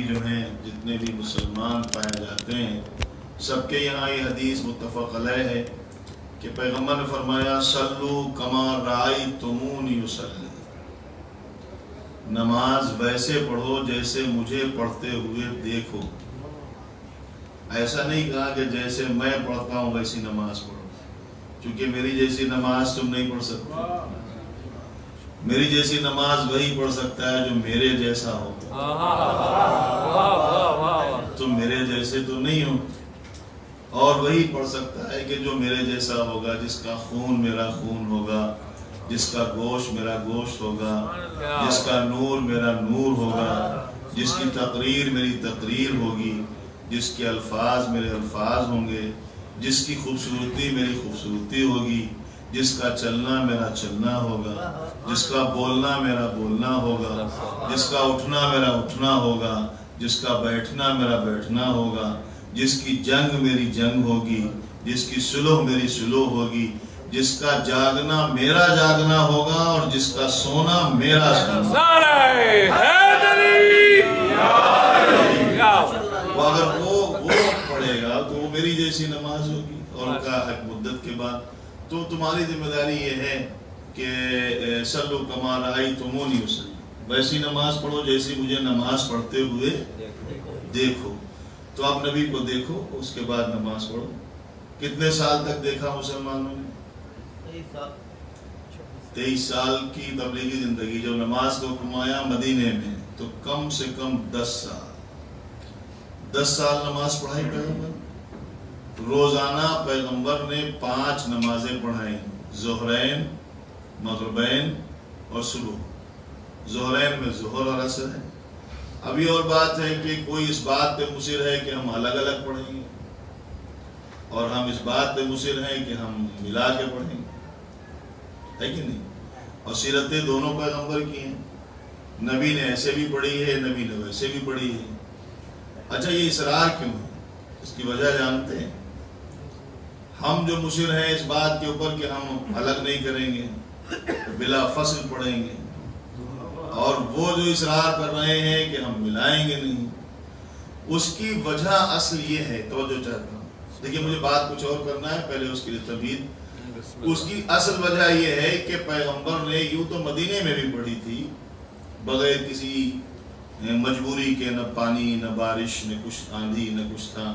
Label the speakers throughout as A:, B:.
A: جو ہیں جتنے بھی مسلمان پائے جاتے ہیں سب کے یہاں یہ حدیث متفق علیہ ہے کہ پیغمبر نے فرمایا صلو کما رأیتمونی اصلی، نماز ویسے پڑھو جیسے مجھے پڑھتے ہوئے دیکھو۔ ایسا نہیں کہا کہ جیسے میں پڑھتا ہوں ویسی نماز پڑھو، کیونکہ میری جیسی نماز تم نہیں پڑھ سکتے۔ میری جیسی نماز وہی پڑھ سکتا ہے جو میرے جیسا ہو، تم میرے جیسے تو نہیں ہو۔ اور وہی پڑھ سکتا ہے کہ جو میرے جیسا ہوگا، جس کا خون میرا خون ہوگا، جس کا گوشت میرا گوشت ہوگا، جس کا نور میرا نور ہوگا، جس کی تقریر میری تقریر ہوگی، جس کے الفاظ میرے الفاظ ہوں گے، جس کی خوبصورتی میری خوبصورتی ہوگی، جس کا چلنا میرا چلنا ہوگا، جس کا بولنا میرا بولنا ہوگا، جس کا اٹھنا میرا اٹھنا ہوگا، جس کا بیٹھنا میرا بیٹھنا ہوگا، جس کی جنگ میری جنگ ہوگی، جس کی سلوح میری سلوح ہوگی، جس کا جاگنا میرا جاگنا ہوگا اور جس کا سونا میرا سونا۔ اگر وہ پڑھے گا تو وہ میری جیسی نماز ہوگی، اور ان کا ایک مدت کے بعد تو تمہاری ذمہ داری یہ ہے کہ صلو کما رأیتمونی اصلی، ویسی نماز پڑھو جیسی مجھے نماز پڑھتے ہوئے دیکھو۔ تو آپ نبی کو دیکھو، اس کے بعد نماز پڑھو۔ کتنے سال تک دیکھا مسلمانوں نے؟ 23 سال کی تبلیغی زندگی۔ جب نماز کو فرمایا مدینے میں تو کم سے کم 10 سال نماز پڑھائی پیغمبر۔ روزانہ پیغمبر نے 5 نمازیں پڑھائیں، ظہرین، مغربین اور صبح۔ ظہرین میں ظہر اور عصر ہے۔ ابھی اور بات ہے کہ کوئی اس بات پہ مصر ہے کہ ہم الگ الگ پڑھیں گے، اور ہم اس بات پہ مصر ہیں کہ ہم ملا کے پڑھیں گے، ہے کہ نہیں؟ اور سیرتیں دونوں پیغمبر کی ہیں، نبی نے ایسے بھی پڑھی ہے، نبی نے ویسے بھی پڑھی ہے۔ اچھا، یہ اصرار کیوں ہے؟ اس کی وجہ جانتے ہیں؟ ہم جو مصر ہیں اس بات کے اوپر کہ ہم الگ نہیں کریں گے، بلا فصل پڑھیں گے، اور وہ جو اصرار کر رہے ہیں کہ ہم ملائیں گے نہیں، اس کی وجہ اصل یہ ہے، توجہ چاہتا ہوں، دیکھیے مجھے بات کچھ اور کرنا ہے، پہلے اس کے لیے تمہید۔ اس کی اصل وجہ یہ ہے کہ پیغمبر نے یوں تو مدینے میں بھی پڑھی تھی بغیر کسی مجبوری کے، نہ پانی نہ بارش نہ کچھ آندھی نہ کچھ تھا،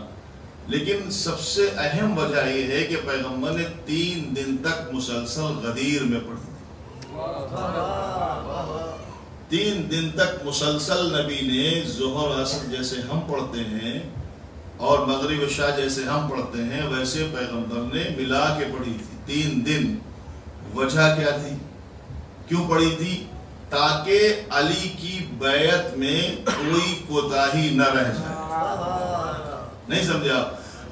A: لیکن سب سے اہم وجہ یہ ہے کہ پیغمبر نے 3 دن تک مسلسل غدیر میں پڑھی تھی۔ 3 دن تک مسلسل نبی نے ظہر عصر جیسے ہم پڑھتے ہیں اور مغرب عشاء جیسے ہم پڑھتے ہیں ویسے پیغمبر نے ملا کے پڑھی تھی 3 دن۔ وجہ کیا تھی؟ کیوں پڑھی تھی؟ تاکہ علی کی بیعت میں کوئی کوتاہی نہ رہ جائے۔ نہیں سمجھا؟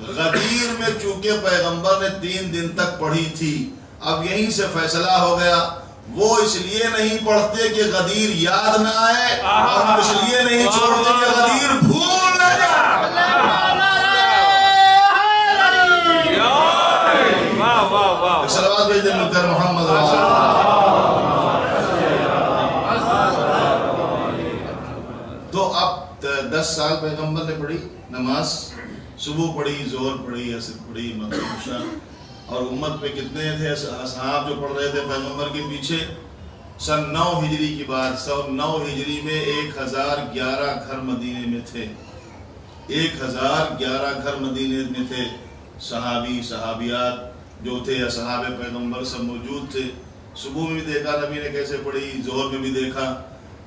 A: غدیر میں چونکہ پیغمبر نے 3 دن تک پڑھی تھی، اب یہیں سے فیصلہ ہو گیا، وہ اس لیے نہیں پڑھتے کہ غدیر یاد نہ آئے، اور ہم اس لیے نہیں چھوڑتے کہ غدیر بھول نہ جائے۔ صلوات بھیج دیں مل کر محمد رسول اللہ۔ تو اب 10 سال پیغمبر نے پڑھی نماز، صبح پڑھی، ظہر پڑھی، عصر پڑھی، مغرب عشاء، اور امت پہ کتنے تھے اصحاب جو پڑھ رہے تھے پیغمبر کے پیچھے؟ سن 9 ہجری کی بات، سن 9 ہجری میں 1011 گھر مدینے میں تھے، 1011 گھر مدینے میں تھے۔ صحابی صحابیات جو تھے، اصحاب پیغمبر سب موجود تھے۔ صبح میں بھی دیکھا نبی نے کیسے پڑھی، ظہر میں بھی دیکھا،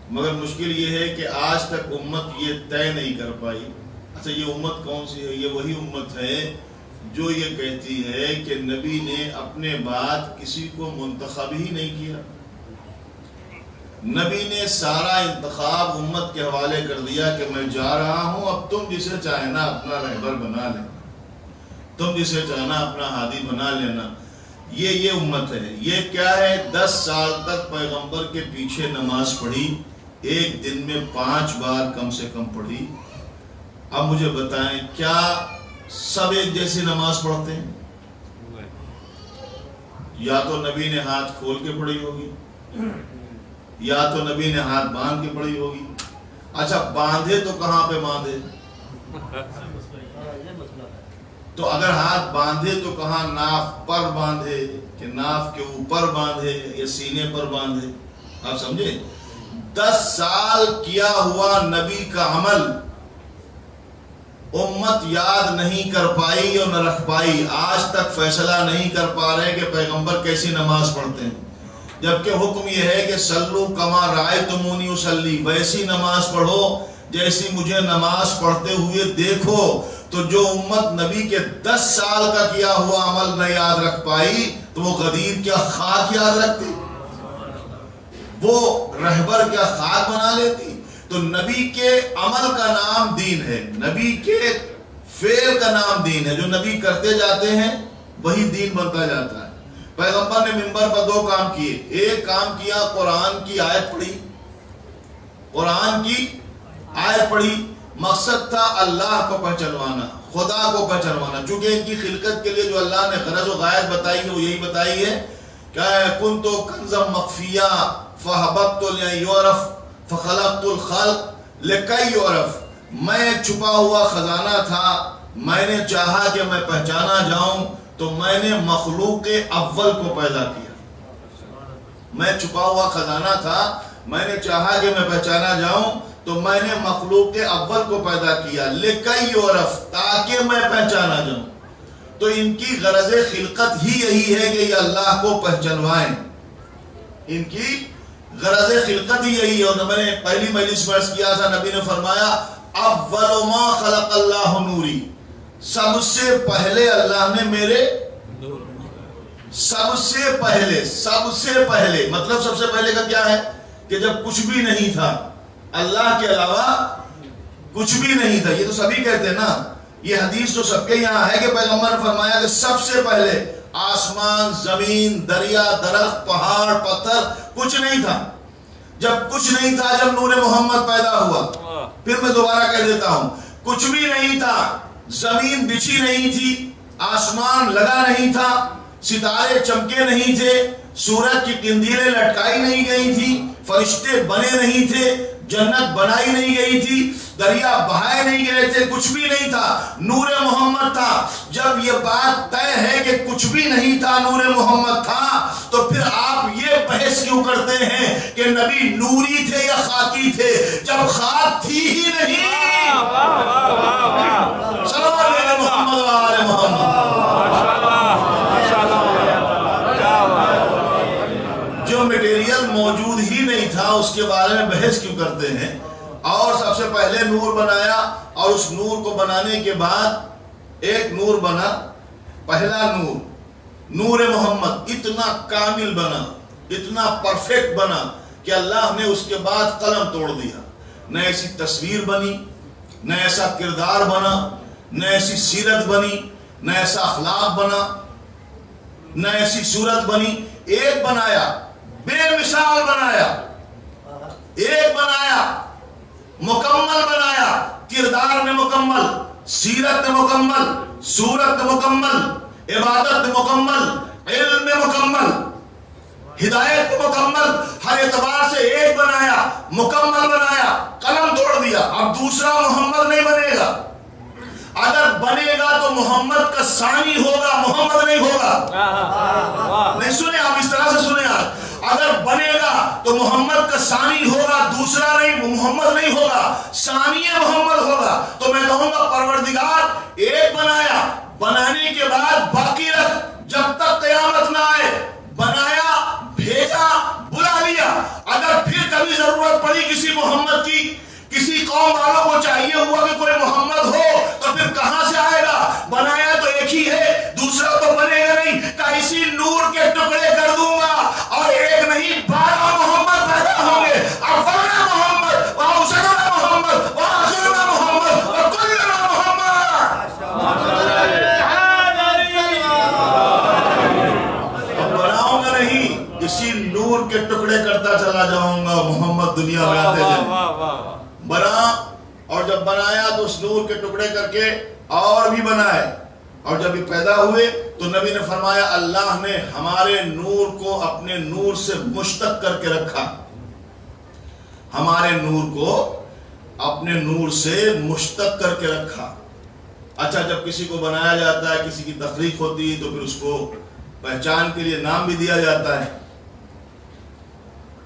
A: مگر مشکل یہ ہے کہ آج تک امت یہ طے نہیں کر پائی۔ اچھا، یہ امت کون سی ہے؟ یہ وہی امت ہے جو یہ کہتی ہے کہ نبی نے اپنے بعد کسی کو منتخب ہی نہیں کیا، نبی نے سارا انتخاب امت کے حوالے کر دیا کہ میں جا رہا ہوں، اب تم جسے چاہنا اپنا رہبر بنا لینا، تم جسے چاہنا اپنا ہادی بنا لینا۔ یہ امت ہے۔ یہ کیا ہے؟ 10 سال تک پیغمبر کے پیچھے نماز پڑھی، ایک دن میں 5 بار کم سے کم پڑھی۔ اب مجھے بتائیں، کیا سب ایک جیسی نماز پڑھتے ہیں؟ یا تو نبی نے ہاتھ کھول کے پڑھی ہوگی، یا تو نبی نے ہاتھ باندھ کے پڑھی ہوگی، اچھا باندھے تو کہاں پہ باندھے؟ تو اگر ہاتھ باندھے تو کہاں ناف پر باندھے کہ ناف کے اوپر باندھے یا سینے پر باندھے؟ آپ سمجھے؟ 10 سال کیا ہوا نبی کا عمل امت یاد نہیں کر پائی اور نہ رکھ پائی. آج تک فیصلہ نہیں کر پا رہے کہ پیغمبر کیسی نماز پڑھتے ہیں، جبکہ حکم یہ ہے کہ سلو کما رأیتمونی اصلی، ویسی نماز پڑھو جیسی مجھے نماز پڑھتے ہوئے دیکھو. تو جو امت نبی کے 10 سال کا کیا ہوا عمل نہ یاد رکھ پائی تو وہ غدیر کیا خاک یاد رکھتی، وہ رہبر کیا خاک بنا لیتی. تو نبی کے عمل کا نام دین ہے، نبی کے فعل کا نام دین ہے. جو نبی کرتے جاتے ہیں وہی دین بنتا جاتا ہے. پیغمبر نے منبر پر 2 کام کیے. ایک کام کیا قرآن کی آیت پڑھی، قرآن کی آیت پڑھی. مقصد تھا اللہ کو پہچانوانا، خدا کو پہچانوانا. چونکہ ان کی خلقت کے لیے جو اللہ نے غرض و غایت بتائی ہے وہ یہی بتائی ہے کہ کنت کنزا مخفیا فحببت لیعرف فخلقت الخلق لکی یعرف. میں چھپا ہوا خزانہ تھا، میں نے چاہا کہ میں پہچانا جاؤں تو میں نے مخلوق اول کو پیدا کیا. میں چھپا ہوا خزانہ تھا، میں نے چاہا کہ میں پہچانا جاؤں تو میں نے مخلوق اول کو پیدا کیا لکی یعرف، تاکہ میں پہچانا جاؤں. تو ان کی غرض خلقت ہی یہی ہے کہ یہ اللہ کو پہچانوائیں. ان کی غرض خلقت ہی یہی ہے. اور میں نے پہلی مجلس میں عرض کیا تھا، نبی نے فرمایا اول ما خلق اللہ نوری، سب سے پہلے اللہ نے میرے، سب سے پہلے مطلب سب سے پہلے کا کیا ہے کہ جب کچھ بھی نہیں تھا، اللہ کے علاوہ کچھ بھی نہیں تھا. یہ تو سبھی کہتے ہیں نا، یہ حدیث تو سب کے یہاں ہے کہ پیغمبر نے فرمایا کہ سب سے پہلے آسمان، زمین، دریا، درخت، پہاڑ، پتھر کچھ نہیں تھا. جب کچھ نہیں تھا، جب نور محمد پیدا ہوا. پھر میں دوبارہ کہہ دیتا ہوں، کچھ بھی نہیں تھا، زمین بچھی نہیں تھی، آسمان لگا نہیں تھا، ستارے چمکے نہیں تھے، سورج کی قندیلیں لٹکائی نہیں گئی تھی، فرشتے بنے نہیں تھے، جنت بنائی نہیں گئی تھی، دریا بہائے نہیں گئے تھے، کچھ بھی نہیں تھا، نور محمد تھا. جب یہ بات طے ہے کہ کچھ بھی نہیں تھا، نور محمد تھا، تو پھر آپ یہ بحث کیوں کرتے ہیں کہ نبی نوری تھے یا خاکی تھے، جب خاک تھی ہی نہیں. صلو علی محمد و آل محمد. جو میٹیریل موجود ہی نہیں تھا اس کے بارے میں بحث کیوں کرتے ہیں. اور سب سے پہلے نور بنایا، اور اس نور کو بنانے کے بعد ایک نور بنا، پہلا نور، نور محمد اتنا کامل بنا، اتنا پرفیکٹ بنا کہ اللہ نے اس کے بعد قلم توڑ دیا. نہ ایسی تصویر بنی، نہ ایسا کردار بنا، نہ ایسی سیرت بنی، نہ ایسا اخلاق بنا، نہ ایسی صورت بنی. ایک بنایا، بے مثال بنایا، ایک بنایا، مکمل بنایا. کردار میں مکمل، سیرت میں مکمل، صورت میں مکمل، عبادت میں مکمل، علم میں مکمل، ہدایت میں مکمل، ہر اعتبار سے ایک بنایا، مکمل بنایا، قلم توڑ دیا. اب دوسرا محمد نہیں بنے گا. اگر بنے گا تو محمد کا ثانی ہوگا، محمد نہیں ہوگا. نہیں سنے آپ، اس طرح سے سنے آپ. اگر بنے گا تو محمد کا ثانی ہوگا، دوسرا نہیں، محمد نہیں ہوگا، ثانی محمد ہوگا. تو میں کہوں گا پروردگار ایک بنایا، بنانے کے بعد باقی رکھ جب تک قیامت نہ آئے. بنایا، بھیجا، بلا لیا. اگر پھر کبھی ضرورت پڑی کسی محمد کی، کسی قوم والوں کو چاہیے ہوا کہ کوئی محمد ہو، تو پھر کہاں سے آئے گا؟ بنایا تو ایک ہی ہے، دوسرا تو بنے گا نہیں. کہ اسی نور کے ٹکڑے کر دوں گا اور ایک نہیں 12 محمد پیدا ہوں گے. اولنا محمد، واوسطنا محمد، واخرنا محمد، وکلنا محمد. اب بناؤں گا نہیں، اسی نور کے ٹکڑے کرتا چلا جاؤں گا. محمد دنیا میں آتے جائیں. بنا، اور جب بنایا تو اس نور کے ٹکڑے کر کے اور بھی بنائے. اور جب یہ پیدا ہوئے تو نبی نے فرمایا اللہ نے ہمارے نور کو اپنے نور سے مشتق کر کے رکھا. ہمارے نور کو اپنے نور سے مشتق کر کے رکھا. اچھا جب کسی کو بنایا جاتا ہے, کسی کی تخلیق ہوتی ہے, تو پھر اس کو پہچان کے لیے نام بھی دیا جاتا ہے.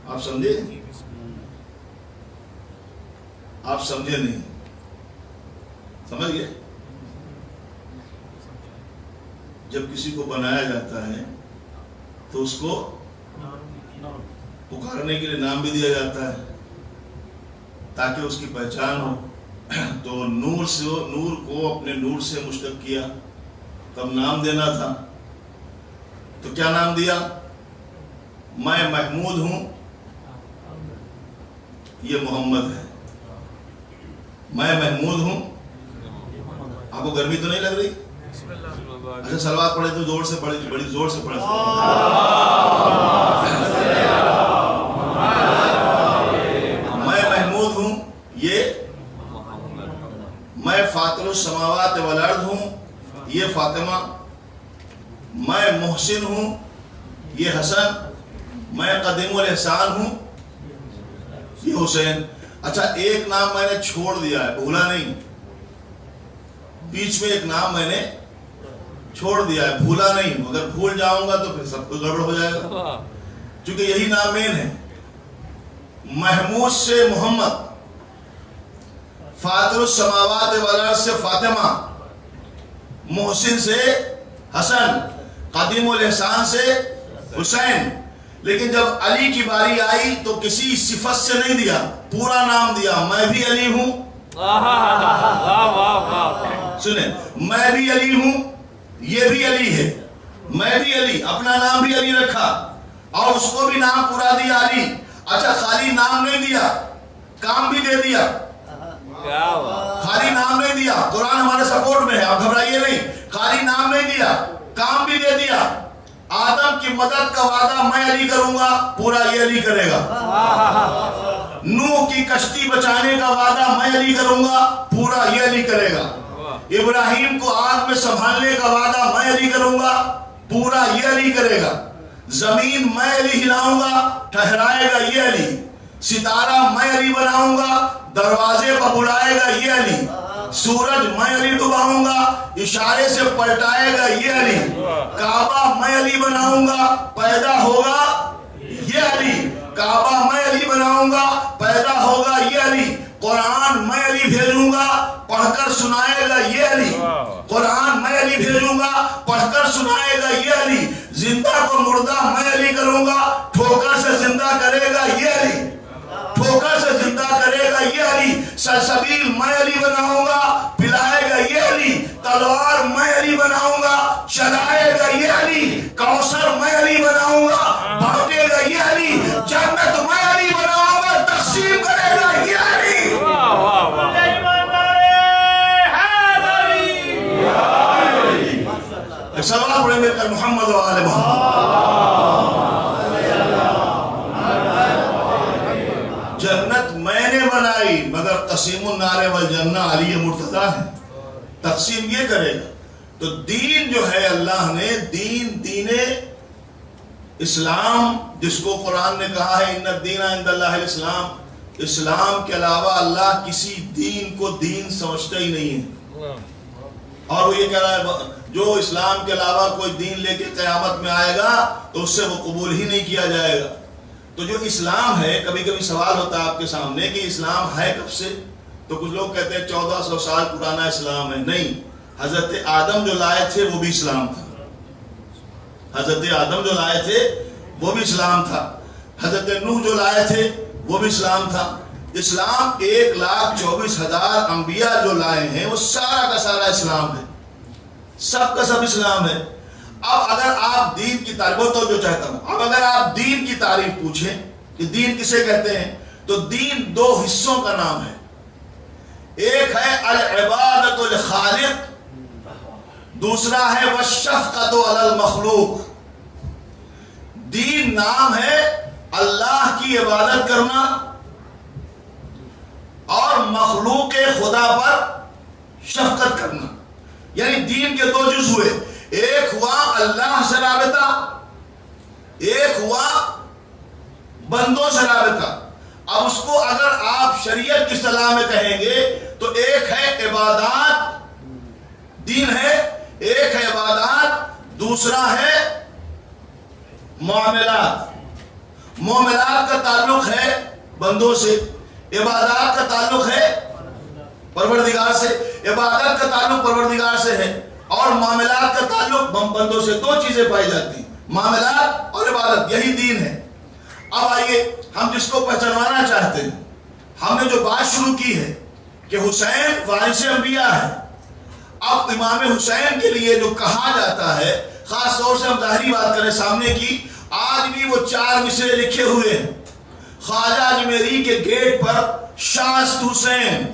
A: آپ سمجھے؟ آپ سمجھے نہیں؟ سمجھ گئے؟ جب کسی کو بنایا جاتا ہے تو اس کو پکارنے کے لیے نام بھی دیا جاتا ہے تاکہ اس کی پہچان ہو. تو نور کو اپنے نور سے مشتق کیا, تب نام دینا تھا. تو کیا نام دیا؟ میں محمود ہوں, یہ محمد ہے. میں محمود ہوں. آپ کو گرمی تو نہیں لگ رہی؟ اچھا صلوات پڑھے تو زور سے پڑھے, بڑی زور سے پڑھے. میں محمود ہوں, یہ میں فاطر السماوات والارض ہوں, یہ فاطمہ. میں محسن ہوں, یہ حسن. میں قدیم الاحسان ہوں, یہ حسین. اچھا ایک نام میں نے چھوڑ دیا ہے, بھولا نہیں. بیچ میں ایک نام میں نے چھوڑ دیا ہے, بھولا نہیں. اگر بھول جاؤں گا تو پھر سب کچھ گڑبڑ ہو جائے گا, کیونکہ یہی نام مین ہے. محمود سے محمد, فاطر السماوات والارض سے فاطمہ, محسن سے حسن, قدیم الاحسان سے حسین. لیکن جب علی کی باری آئی تو کسی صفت سے نہیں دیا, پورا نام دیا. میں بھی علی ہوں, سنیں, میں بھی علی ہوں, یہ بھی علی ہے. میں بھی علی, اپنا نام بھی علی رکھا اور اس کو بھی نام پورا دیا علی. اچھا خالی نام نہیں دیا, کام بھی دے دیا. خالی نام نہیں دیا, قرآن ہمارے سپورٹ میں ہے, آپ گھبرائیے نہیں. خالی نام نہیں دیا, کام بھی دے دیا. آدم کی مدد کا وعدہ میں علی کروں گا, پورا یہ علی کرے گا. نوح کی کشتی بچانے کا وعدہ میں علی کروں گا, پورا یہ علی کرے گا. ابراہیم کو آگ میں سنبھالنے کا وعدہ میں علی کروں گا, پورا یہ علی کرے گا. زمین میں علی ہلاؤں گا, ٹھہرائے گا یہ علی. ستارہ میں علی بناؤں گا, دروازے پر بلائے گا یہ علی. سورج میں علی ڈباؤں گا, اشارے سے پلٹائے گا یہ علی. کعبہ میں علی بناؤں گا, پیدا ہوگا یہ علی. کعبہ میں علی بناؤں گا, پیدا ہوگا یہ علی. قرآن میں علی بھیجوں گا, پڑھ کر سنائے گا یہ علی. قرآن میں علی بھیجوں گا, پڑھ کر سنائے گا یہ علی. زندہ کو مردہ میں علی کروں گا, ٹھوکر سے زندہ کرے گا یہ علی. ٹھوکر سے زندہ کرے گا یہ علی. سلسبیل میں علی بناؤں گا, پلائے گا یہ علی. تلوار میں علی بناؤں گا, چلائے گا یہ علی. کوثر میں علی بناؤں گا, بانٹے گا یہ علی. جنت میں علی بناؤں گا, تقسیم کرے گا یہ علی. سوال پڑھیں مل کر محمد و آل محمد. جنت میں نے بنائی مگر قسیم النار والجنہ علی مرتضیٰ ہے, تقسیم یہ کرے گا. تو دین جو ہے اللہ نے, دین اسلام, جس کو قرآن نے کہا ہے ان الدین عند اللہ الاسلام, اسلام کے علاوہ اللہ کسی دین کو دین سمجھتا ہی نہیں ہے. اور وہ یہ کہہ رہا ہے جو اسلام کے علاوہ کوئی دین لے کے قیامت میں آئے گا تو اس سے وہ قبول ہی نہیں کیا جائے گا. تو جو اسلام ہے, کبھی کبھی سوال ہوتا ہے آپ کے سامنے کہ اسلام ہے کب سے, تو کچھ لوگ کہتے ہیں 1400 سال پرانا اسلام ہے. نہیں, حضرت آدم جو لائے تھے وہ بھی اسلام تھا. حضرت آدم جو لائے تھے وہ بھی اسلام تھا. حضرت نوح جو لائے تھے وہ بھی اسلام تھا. اسلام 1,24,000 انبیاء جو لائے ہیں وہ سارا کا سارا اسلام ہے, سب کا سب اسلام ہے. اب اگر آپ دین کی تعریف, وہ تو جو چاہتا ہوں, اب اگر آپ دین کی تعریف پوچھیں کہ دین کسے کہتے ہیں, تو دین 2 حصوں کا نام ہے. ایک ہے العبادت الخالق, دوسرا ہے والشفقۃ علی المخلوق. دین نام ہے اللہ کی عبادت کرنا اور مخلوق خدا پر شفقت کرنا. یعنی دین کے 2 جز ہوئے, ایک ہوا اللہ سے رابطہ, ایک ہوا بندوں سے رابطہ. اب اس کو اگر آپ شریعت کی اصطلاح میں کہیں گے تو ایک ہے عبادات، دین ہے، ایک ہے عبادات، دوسرا ہے معاملات۔ معاملات کا تعلق ہے بندوں سے، عبادات کا تعلق ہے پروردگار سے، عبادت کا تعلق پروردگار سے ہے، اور معاملات کا تعلق بندوں سے۔ دو چیزیں پائی جاتی ہیں، معاملات اور عبادت، یہی دین ہے۔ اب آئیے ہم جس کو پہچانوانا چاہتے ہیں، ہم نے جو بات شروع کی ہے کہ حسین وارث انبیاء ہے۔ اب امام حسین کے لیے جو کہا جاتا ہے، خاص طور سے ہم ظاہری بات کریں سامنے کی، آج بھی وہ 4 مصرے لکھے ہوئے ہیں خواجہ اجمیری کے گیٹ پر: شاست حسین،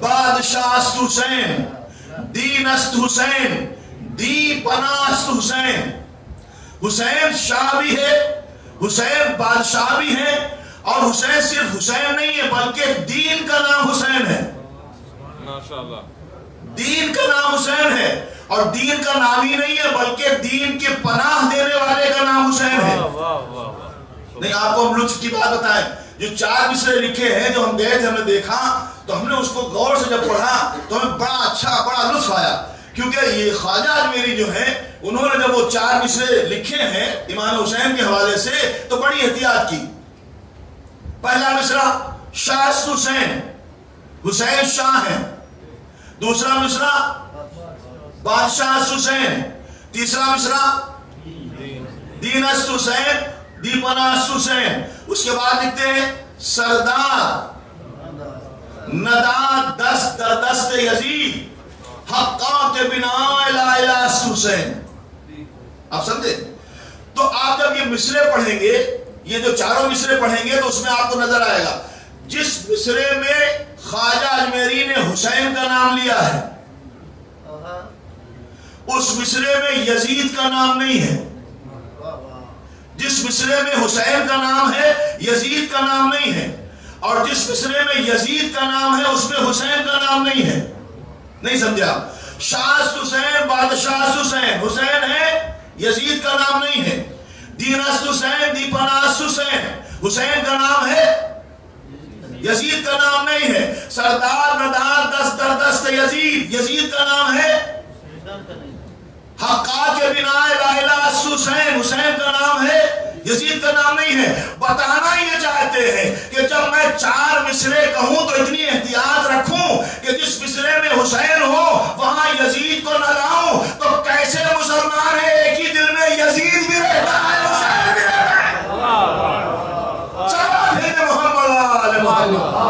A: بادشاست حسین، دینست حسین، دی پناست حسین۔ حسین شاہ بھی ہے، حسین بادشاہ بھی ہے، اور حسین صرف حسین نہیں ہے بلکہ دین کا نام حسین ہے۔ ماشاءاللہ، دین کا نام حسین ہے، اور دین کا نام ہی نہیں ہے بلکہ دین کے پناہ دینے والے کا نام حسین ہے۔ نہیں، آپ کو ہم لطف کی بات بتائیں، جو 4 مصرے لکھے ہیں، جو ہم گئے تھے، ہم نے دیکھا تو ہم نے اس کو غور سے جب پڑھا تو ہمیں بڑا اچھا، بڑا لطف آیا، کیونکہ یہ خواجہ اجمیری جو ہیں، انہوں نے جب وہ 4 مصرے لکھے ہیں امام حسین کے حوالے سے تو بڑی احتیاط کی۔ پہلا مصرع شاست حسین، حسین شاہ ہیں۔ دوسرا مصرع بادشاہ حسین۔ تیسرا مصرع دینست حسین، دی پناست حسین۔ اس کے بعد لکھتے ہیں سردار نداد دست در دست یزید، حقات بنا الہ الہ حسین۔ آپ سمجھے؟ تو آپ جب یہ مصرے پڑھیں گے، یہ جو 4 مصرے پڑھیں گے، تو اس میں آپ کو نظر آئے گا جس مصرے میں خواجہ اجمیری نے حسین کا نام لیا ہے، اس مصرے میں یزید کا نام نہیں ہے۔ جس مصرے میں حسین کا نام ہے، یزید کا نام نہیں ہے، اور جس مصرے میں یزید کا نام ہے، اس میں حسین کا نام نہیں ہے۔ نہیں سمجھا؟ شاست حسین، بادشاہ حسین، حسین ہے، یزید کا نام نہیں ہے۔ دینست حسین، دی پناست حسین، حسین کا نام ہے، یزید کا نام نہیں ہے۔ سردار ندار دست در دست یزید، یزید کا نام ہے۔ حقا کے بنا الہ الہ حسین، حسین کا نام ہے، یزید کا نام نہیں ہے۔ بتانا یہ چاہتے ہیں کہ جب میں 4 مصرے کہوں تو اتنی احتیاط رکھوں کہ جس مصرے میں حسین ہو وہاں یزید کو نہ لاؤں، تو کیسے مسلمان ہے ایک ہی دل میں یزید بھی رہتا ہے، حسین بھی رہتا ہے۔ چلو پھر محمد آل محمد۔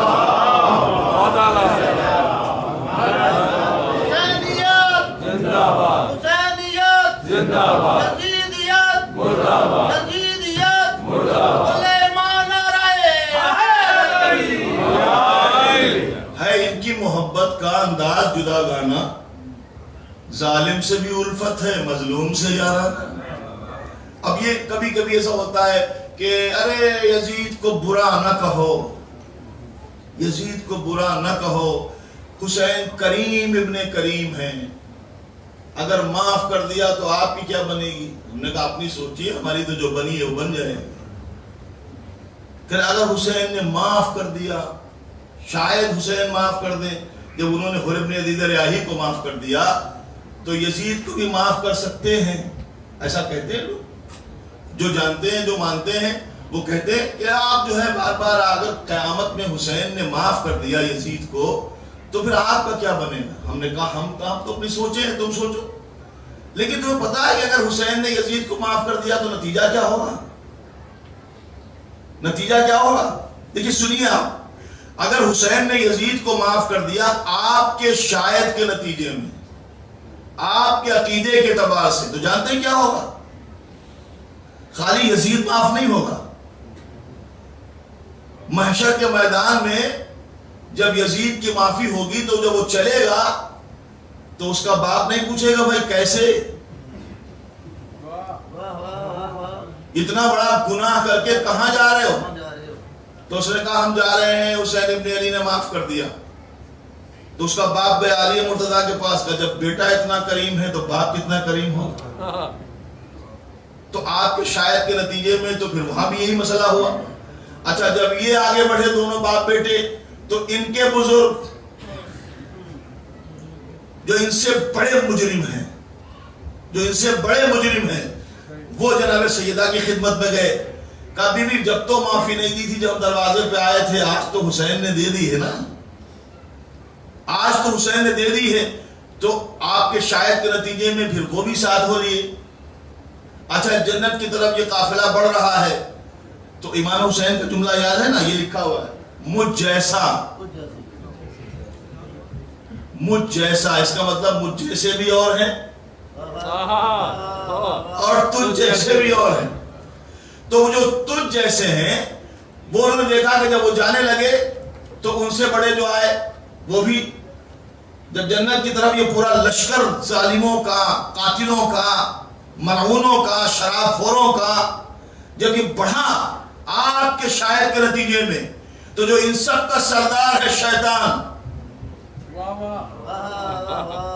A: ہے ان کی محبت کا انداز جدا گانا، ظالم سے بھی الفت ہے، مظلوم سے یارانہ۔ اب یہ کبھی کبھی ایسا ہوتا ہے کہ ارے یزید کو برا نہ کہو، یزید کو برا نہ کہو، حسین کریم ابن کریم ہیں، اگر معاف کر دیا تو آپ کی کیا بنے گی؟ ہم نے کہا اپنی سوچیے، ہماری تو جو بنی ہے وہ بن جائے۔ پھر اگر حسین نے معاف کر دیا، شاید حسین معاف کر دیں، جب انہوں نے حر ابن یزید ریاحی کو معاف کر دیا تو یزید کو بھی معاف کر سکتے ہیں، ایسا کہتے ہیں لوگ جو جانتے ہیں، جو مانتے ہیں، وہ کہتے ہیں کہ آپ جو ہے بار بار اگر قیامت میں حسین نے معاف کر دیا یزید کو تو پھر آپ کا کیا بنے گا؟ ہم نے کہا ہم تو اپنی سوچے ہیں، تم سوچو، لیکن تمہیں پتا ہے کہ اگر حسین نے یزید کو معاف کر دیا تو نتیجہ کیا ہوگا؟ نتیجہ کیا ہوگا؟ دیکھیے سنیے آپ، اگر حسین نے یزید کو معاف کر دیا آپ کے شاید کے نتیجے میں، آپ کے عقیدے کے اعتبار سے، تو جانتے ہیں کیا ہوگا؟ خالی یزید معاف نہیں ہوگا، محشر کے میدان میں جب یزید کی معافی ہوگی تو جب وہ چلے گا تو اس کا باپ نہیں پوچھے گا بھائی کیسے اتنا بڑا گناہ کر کے کہاں جا رہے ہو؟ تو اس نے کہا ہم جا رہے ہیں، حسین ابن علی نے معاف کر دیا۔ تو اس کا باپ بے علی مرتضیٰ کے پاس کا، جب بیٹا اتنا کریم ہے تو باپ کتنا کریم ہوگا؟ تو آپ کے شاید کے نتیجے میں تو پھر وہاں بھی یہی مسئلہ ہوا۔ اچھا جب یہ آگے بڑھے دونوں باپ بیٹے تو ان کے بزرگ جو ان سے بڑے مجرم ہیں وہ جناب سیدہ کی خدمت میں گئے. کہا بی بی جب تو معافی نہیں دی تھی جب دروازے پہ آئے تھے, آج تو حسین نے دے دی ہے نا, آج تو حسین نے دے دی ہے, تو آپ کے شاید کے نتیجے میں پھر وہ بھی ساتھ ہو لیے. اچھا جنت کی طرف یہ قافلہ بڑھ رہا ہے تو امام حسین کا جملہ یاد ہے نا, یہ لکھا ہوا ہے مجھ جیسا, اس کا مطلب مجھ جیسے بھی اور ہیں اور تجھ جیسے بھی اور ہیں. تو جو تجھ جیسے ہیں وہ انہوں نے دیکھا کہ جب وہ جانے لگے تو ان سے بڑے جو آئے وہ بھی, جب جنت کی طرف یہ پورا لشکر ظالموں کا, قاتلوں کا, ملعونوں کا, شراب خوروں کا جب یہ بڑھا آپ کے شاید کے نتیجے میں, تو جو ان سب کا سردار ہے شیطان,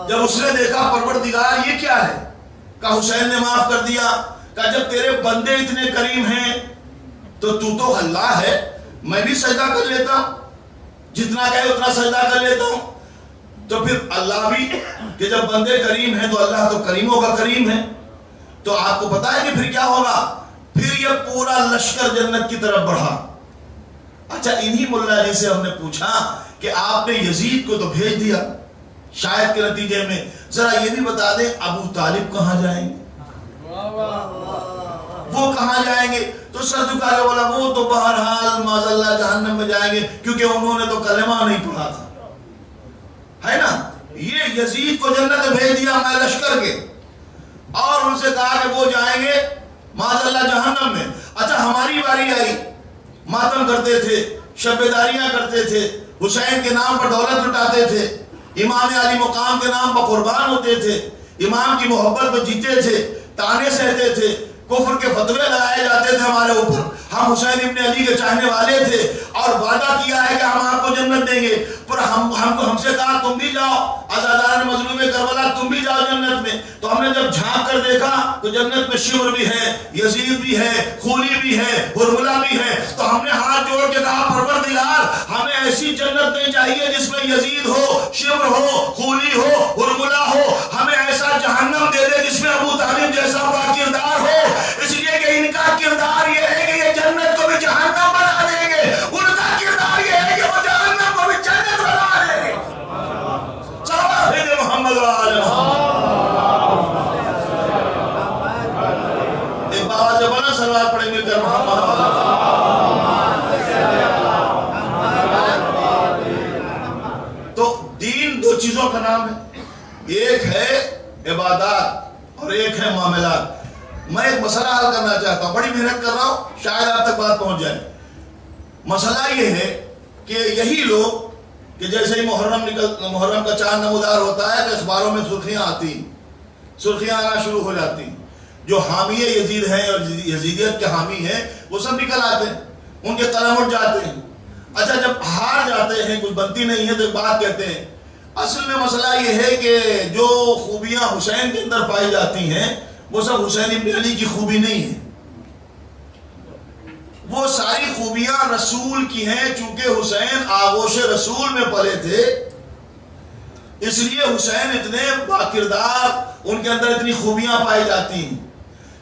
A: جب اس نے دیکھا پروردگار یہ کیا ہے, کہا حسین نے معاف کر دیا. کہا جب تیرے بندے اتنے کریم ہیں تو اللہ ہے, میں بھی سجدہ کر لیتا ہوں, جتنا کہے اتنا سجدہ کر لیتا ہوں. تو پھر اللہ بھی کہ جب بندے کریم ہیں تو اللہ تو کریموں کا کریم ہے. تو آپ کو پتا ہے کہ پھر کیا ہوگا, پھر یہ پورا لشکر جنت کی طرف بڑھا. اچھا انہی ملا جی سے ہم نے پوچھا کہ آپ نے یزید کو تو بھیج دیا شاید کے نتیجے میں, ذرا یہ بھی بتا دیں ابو طالب کہاں جائیں گے, وہ کہاں جائیں گے؟ تو سر جھکا کے بولا وہ تو بہرحال معاذ اللہ جہنم میں جائیں گے, کیونکہ انہوں نے تو کلمہ نہیں پڑھا تھا, ہے نا. یہ یزید کو جنت بھیج دیا میں لشکر کے, اور ان سے کہا کہ وہ جائیں گے معاذ اللہ جہنم میں. اچھا ہماری باری آئی, ماتم کرتے تھے, شبیداریاں کرتے تھے, حسین کے نام پر دولت لٹاتے تھے, امام علی مقام کے نام پر قربان ہوتے تھے, امام کی محبت پر جیتے تھے, تانے سہتے تھے, کفر کے فتوے لگائے جاتے تھے ہمارے اوپر. ہم حسین ابن علی کے چاہنے والے تھے اور وعدہ کیا ہے کہ ہم آپ کو جنت دیں گے, پر ہم سے کہا تم بھی جاؤ, آزادان مظلوم کربلا تم بھی جاؤ جنت میں. تو ہم نے جب جھانک کر دیکھا تو جنت میں شمر بھی ہے, یزید بھی ہے, خولی بھی ہے, ہرملہ بھی ہے. تو ہم نے ہاتھ جوڑ کے کہا پروردگار ہمیں ایسی جنت نہیں چاہیے جس میں یزید ہو, شمر ہو, خولی ہو, ہرملہ ہو. ہمیں ایسا جہنم دے دے جس میں ابو طالب جیسا با کردار ہو, اس لیے کہ ان کا کردار یہ ہے کہ یہ جنت کو بھی جہنم بنا دیں گے, ان کا کردار یہ ہے کہ وہ جہنم کو بھی جنت بنا دیں گے. صلی محمد وآلہ ایک بابا سے بنا سلوات پڑھیں مل کر محمد. تو دین دو چیزوں کا نام ہے, ایک ہے عبادات اور ایک ہے معاملات. میں ایک مسئلہ حل کرنا چاہتا ہوں, بڑی محنت کر رہا ہوں, شاید آپ تک بات پہنچ جائے. مسئلہ یہ ہے کہ یہی لوگ کہ جیسے ہی محرم کا چاند نمودار ہوتا ہے تو اخباروں میں سرخیاں آنا شروع ہو جاتی, جو حامی یزید ہیں اور یزیدیت کے حامی ہیں وہ سب نکل آتے ہیں, ان کے قلم اٹھ جاتے ہیں. اچھا جب ہار جاتے ہیں, کچھ بنتی نہیں ہے تو ایک بات کہتے ہیں. اصل میں مسئلہ یہ ہے کہ جو خوبیاں حسین کے اندر پائی جاتی ہیں وہ سب حسین ابن علی کی خوبی نہیں ہے, وہ ساری خوبیاں رسول کی ہیں. چونکہ حسین آغوش رسول میں پلے تھے اس لیے حسین اتنے باکردار, ان کے اندر اتنی خوبیاں پائی جاتی ہیں.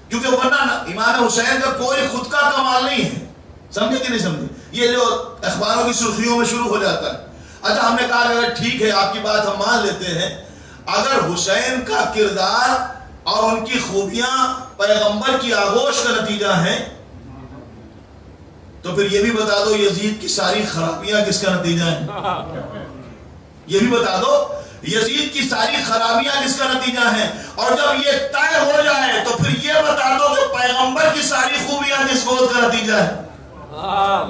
A: کیونکہ ورنہ امام حسین کا کوئی خود کا کمال نہیں ہے, سمجھے کہ نہیں سمجھے, یہ جو اخباروں کی سرخیوں میں شروع ہو جاتا ہے. اچھا ہم نے کہا کہ اگر ٹھیک ہے آپ کی بات ہم مان لیتے ہیں, اگر حسین کا کردار اور ان کی خوبیاں پیغمبر کی آغوش کا نتیجہ ہیں تو پھر یہ بھی بتا دو یزید کی ساری خرابیاں کس کا نتیجہ ہیں. یہ بھی بتا دو یزید کی ساری خرابیاں کس کا نتیجہ ہیں. اور جب یہ طے ہو جائے تو پھر یہ بتا دو کہ پیغمبر کی ساری خوبیاں کس گود کا نتیجہ ہے. آپ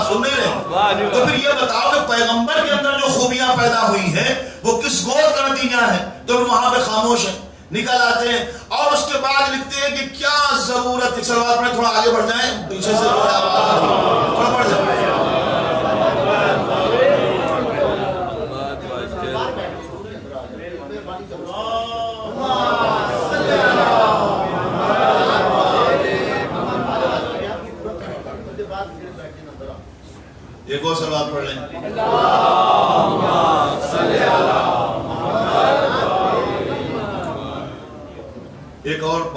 A: سن نہیں رہے, تو پھر یہ بتاؤ کہ پیغمبر کے اندر جو خوبیاں پیدا ہوئی ہیں وہ کس گود کا نتیجہ ہے. تو وہاں پہ خاموش ہیں, نکل آتے ہیں اور اس کے بعد لکھتے ہیں کہ کیا ضرورت ہے. سلوات میں تھوڑا آگے بڑھ جائیں, پیچھے سے تھوڑا بڑھ جائیں.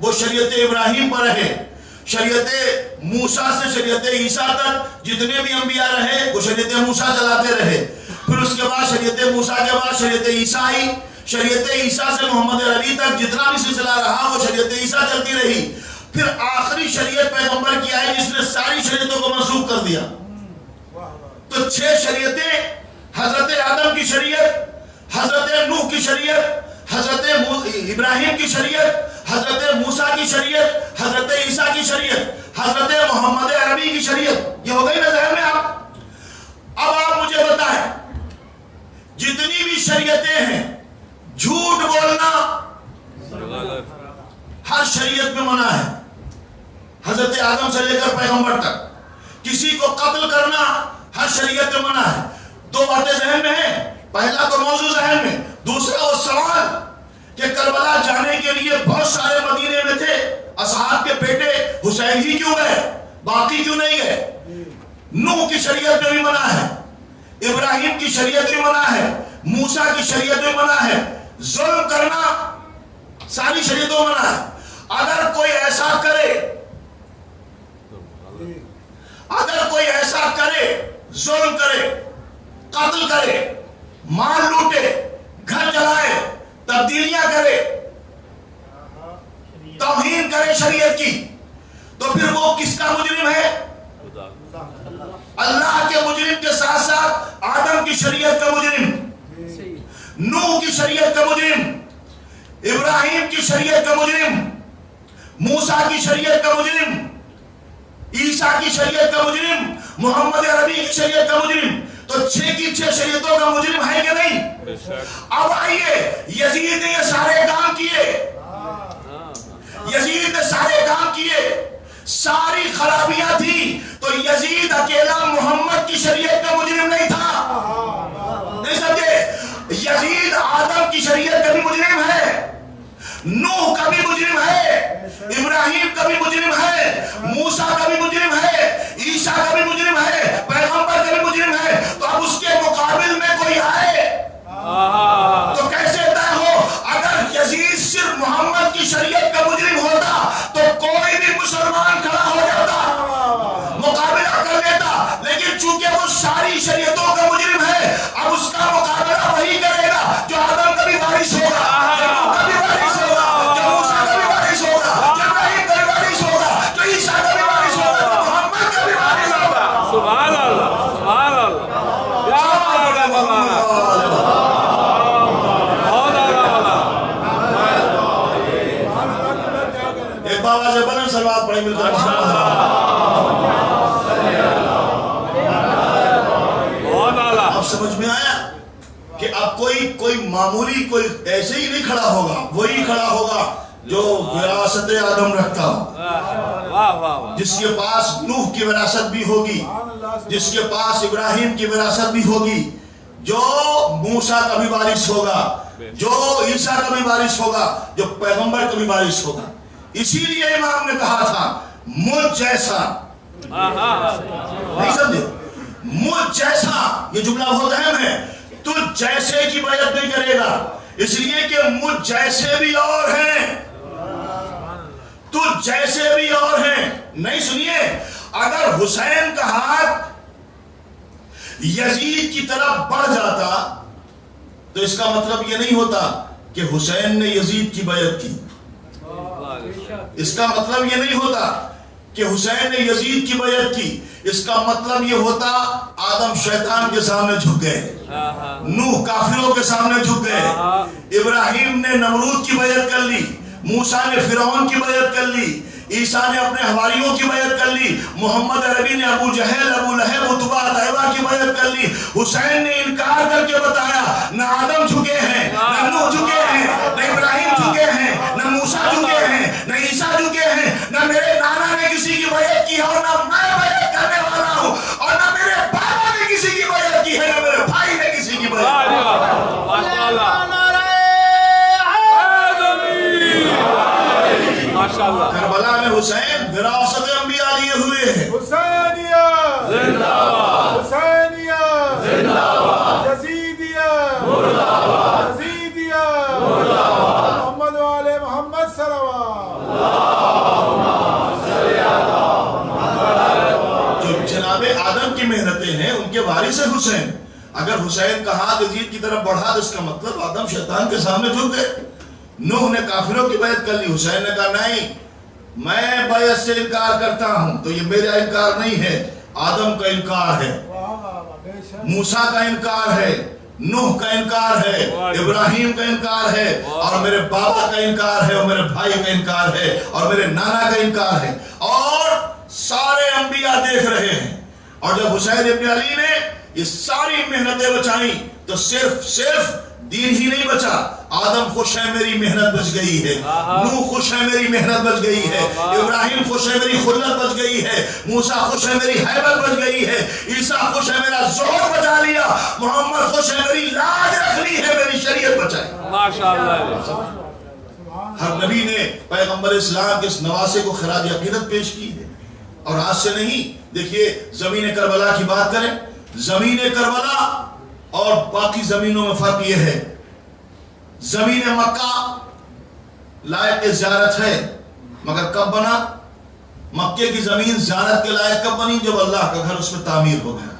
A: وہ شریعت ابراہیم پر رہے، شریعت موسیٰ سے شریعت عیسیٰ تک جتنے بھی انبیاء رہے وہ شریعت موسیٰ چلاتے رہے. پھر اس کے بعد شریعت موسیٰ کے بعد شریعت عیسیٰ آئی، شریعت عیسیٰ سے محمد عربی تک جتنا بھی سلسلہ رہا وہ شریعت عیسیٰ چلتی رہی. پھر آخری شریعت پیغمبر کی آئی جس نے ساری شریعتوں کو منسوخ کر دیا. تو 6 شریعتیں، حضرت آدم کی شریعت، حضرت نوح کی شریعت، حضرت ابراہیم کی شریعت، حضرت موسیٰ کی شریعت، حضرت عیسیٰ کی شریعت، حضرت محمد عربی کی شریعت. یہ ہو گئی نا ذہن میں آپ؟ اب آپ مجھے بتائیں جتنی بھی شریعتیں ہیں جھوٹ بولنا ہر شریعت میں منع ہے، حضرت آدم سے لے کر پیغمبر تک. کسی کو قتل کرنا ہر شریعت میں منع ہے. 2 باتیں ذہن میں ہیں. پہلا تو موضوع ذہن میں، دوسرا وہ سوال کہ کربلا جانے کے لیے بہت سارے مدینے میں تھے، اصحاب کے بیٹے حسین ہی کیوں گئے، باقی کیوں نہیں گئے؟ نوح کی شریعت میں بھی منع ہے، ابراہیم کی شریعت میں منع ہے، موسیٰ کی شریعت میں منع ہے. ظلم کرنا ساری شریعتوں میں منع ہے. اگر کوئی ایسا کرے، اگر کوئی ایسا کرے، ظلم کرے، قتل کرے، مال لوٹے، گھر جلائے، تبدیلیاں کرے، توہین کرے شریعت کی، تو پھر وہ کس کا مجرم ہے؟ اللہ کے مجرم کے ساتھ ساتھ آدم کی شریعت کا مجرم، نوح کی شریعت کا مجرم، ابراہیم کی شریعت کا مجرم، موسیٰ کی شریعت کا مجرم، عیسیٰ کی شریعت کا مجرم، محمد عربی کی شریعت کا مجرم. تو 6 کی 6 شریعتوں کا مجرم ہے کہ نہیں؟ اب آئیے، یزید نے یہ سارے کام کیے، یزید نے سارے کام کیے، ساری خرابیاں تھی، تو یزید اکیلا محمد کی شریعت کا مجرم نہیں تھا. نہیں سمجھے؟ یزید آدم کی شریعت کا بھی مجرم ہے، نوح کا بھی مجرم ہے، ابراہیم کا بھی مجرم ہے، موسیٰ کا بھی مجرم ہے، عیسیٰ کا بھی مجرم ہے، پیغمبر کا بھی مجرم ہے. تو اب اس کے مقابل میں کوئی آئے تو کیسے طے ہو؟ اگر یزید صرف محمد کی شریعت کا مجرم ہوتا تو کوئی بھی مسلمان کھڑا ہو جاتا، مقابلہ کر لیتا. لیکن چونکہ وہ ساری شریعتوں کا مجرم ہے، اب اس کا مقابلہ وہی کرے گا جو آدم کا بھی وارث ہوگا، جو نوح کا بھی وارث ہوگا، جو موسیٰ کا بھی وارث ہوگا، جو ابراہیم کا بھی وارث ہوگا، جو عیسیٰ کا بھی وارث ہوگا، جو محمد کا بھی وارث ہوگا.
B: سبحان اللہ، سبحان اللہ.
A: ایک بابا سے بلند سلوات پڑھیں مل کر. اب سمجھ میں آیا کہ اب کوئی معمولی کوئی ایسے ہی نہیں کھڑا ہوگا، وہی کھڑا ہوگا جو وراثت آدم رکھتا ہو، جس کے پاس نوح کی وراثت بھی ہوگی، جس کے پاس ابراہیم کی وراثت بھی ہوگی، جو موسیٰ کا بھی وارث ہوگا، جو عیسیٰ کا بھی وارث ہوگا، جو پیغمبر کا بھی وارث ہوگا. اسی لیے امام نے کہا تھا مجھ جیسا، نہیں سمجھے؟ مجھ جیسا، یہ جملہ بہت اہم ہے. تجھ جیسے کی بیعت نہیں کرے گا، اس لیے کہ مجھ جیسے بھی اور ہیں، تجھ جیسے بھی اور ہیں. نہیں سنیے، اگر حسین کا ہاتھ یزید کی طرف بڑھ جاتا تو اس کا مطلب یہ نہیں ہوتا کہ حسین نے یزید کی بیعت کی. اس کا مطلب یہ نہیں ہوتا کہ حسین نے یزید کی بیعت کی. اس کا مطلب یہ ہوتا آدم شیطان کے سامنے جھک گئے، نوح کافروں کے سامنے جھک گئے، ابراہیم نے نمرود کی بیعت کر لی، موسیٰ نے فرعون کی بیعت کر لی، عیسیٰ نے اپنے حواریوں کی بیعت کر لی، محمد عربی نے ابو جہل، ابو لہب، عتبہ، طیبہ کی بیعت کر لی. حسین نے انکار کر کے بتایا نہ آدم جھکے ہیں، نہ نوح جھکے ہیں، نہ ابراہیم جھکے ہیں، نہ موسیٰ جھکے ہیں، نہ عیسیٰ جھکے ہیں، نہ میرے نانا نے کسی کی بیعت کی ہے اور نہ میں بیعت کرنے والا ہوں، اور نہ میرے بابا نے کسی کی بیعت کی ہے، نہ میرے بھائی نے کسی کی بیعت کی ہے. کربلا میں حسین وراثت انبیاء لیے ہوئے ہیں.
C: حسینیہ زندہ باد، حسینیہ زندہ باد، یزیدیہ مردہ باد، یزیدیہ مردہ باد، محمد و آل محمد صلوات.
A: علی سے حسین. اگر حسین کہا یزید کی طرف بڑھا تو اس کا مطلب آدم شیطان کے سامنے جھک گئے. نوح نے کافروں کی بیعت کر لی, حسین نے کہا نہیں میں بیعت سے انکار کرتا ہوں. تو یہ میرا انکار نہیں ہے, آدم کا انکار ہے, موسیٰ کا انکار ہے, نوح کا انکار ہے, ابراہیم کا انکار ہے, اور میرے بابا کا انکار ہے, اور میرے بھائی کا انکار ہے, اور میرے نانا کا انکار ہے, اور سارے انبیاء دیکھ رہے ہیں. اور جب حسین ابن علی نے یہ ساری محنتیں بچائیں تو صرف دین ہی نہیں بچا, آدم خوش ہے میری محنت بچ گئی ہے, نوح خوش ہے میری محنت بچ گئی ہے, ابراہیم خوش ہے میری خلت بچ گئی ہے, موسیٰ خوش ہے میری حیبت بچ گئی ہے, عیسیٰ خوش ہے میرا زہد بچا لیا, محمد خوش ہے میری لاج رکھ لی ہے, میری شریعت بچائی.
B: ماشاءاللہ.
A: ہر نبی نے پیغمبر اسلام کے اس نواسے کو خراج عقیدت پیش کی ہے. اور آج سے نہیں, دیکھیے زمین کربلا کی بات کریں, زمین کربلا اور باقی زمینوں میں فرق یہ ہے, زمین مکہ لائق زیارت ہے, مگر کب بنا؟ مکے کی زمین زیارت کے لائق کب بنی؟ جب اللہ کا گھر اس میں تعمیر ہو گیا.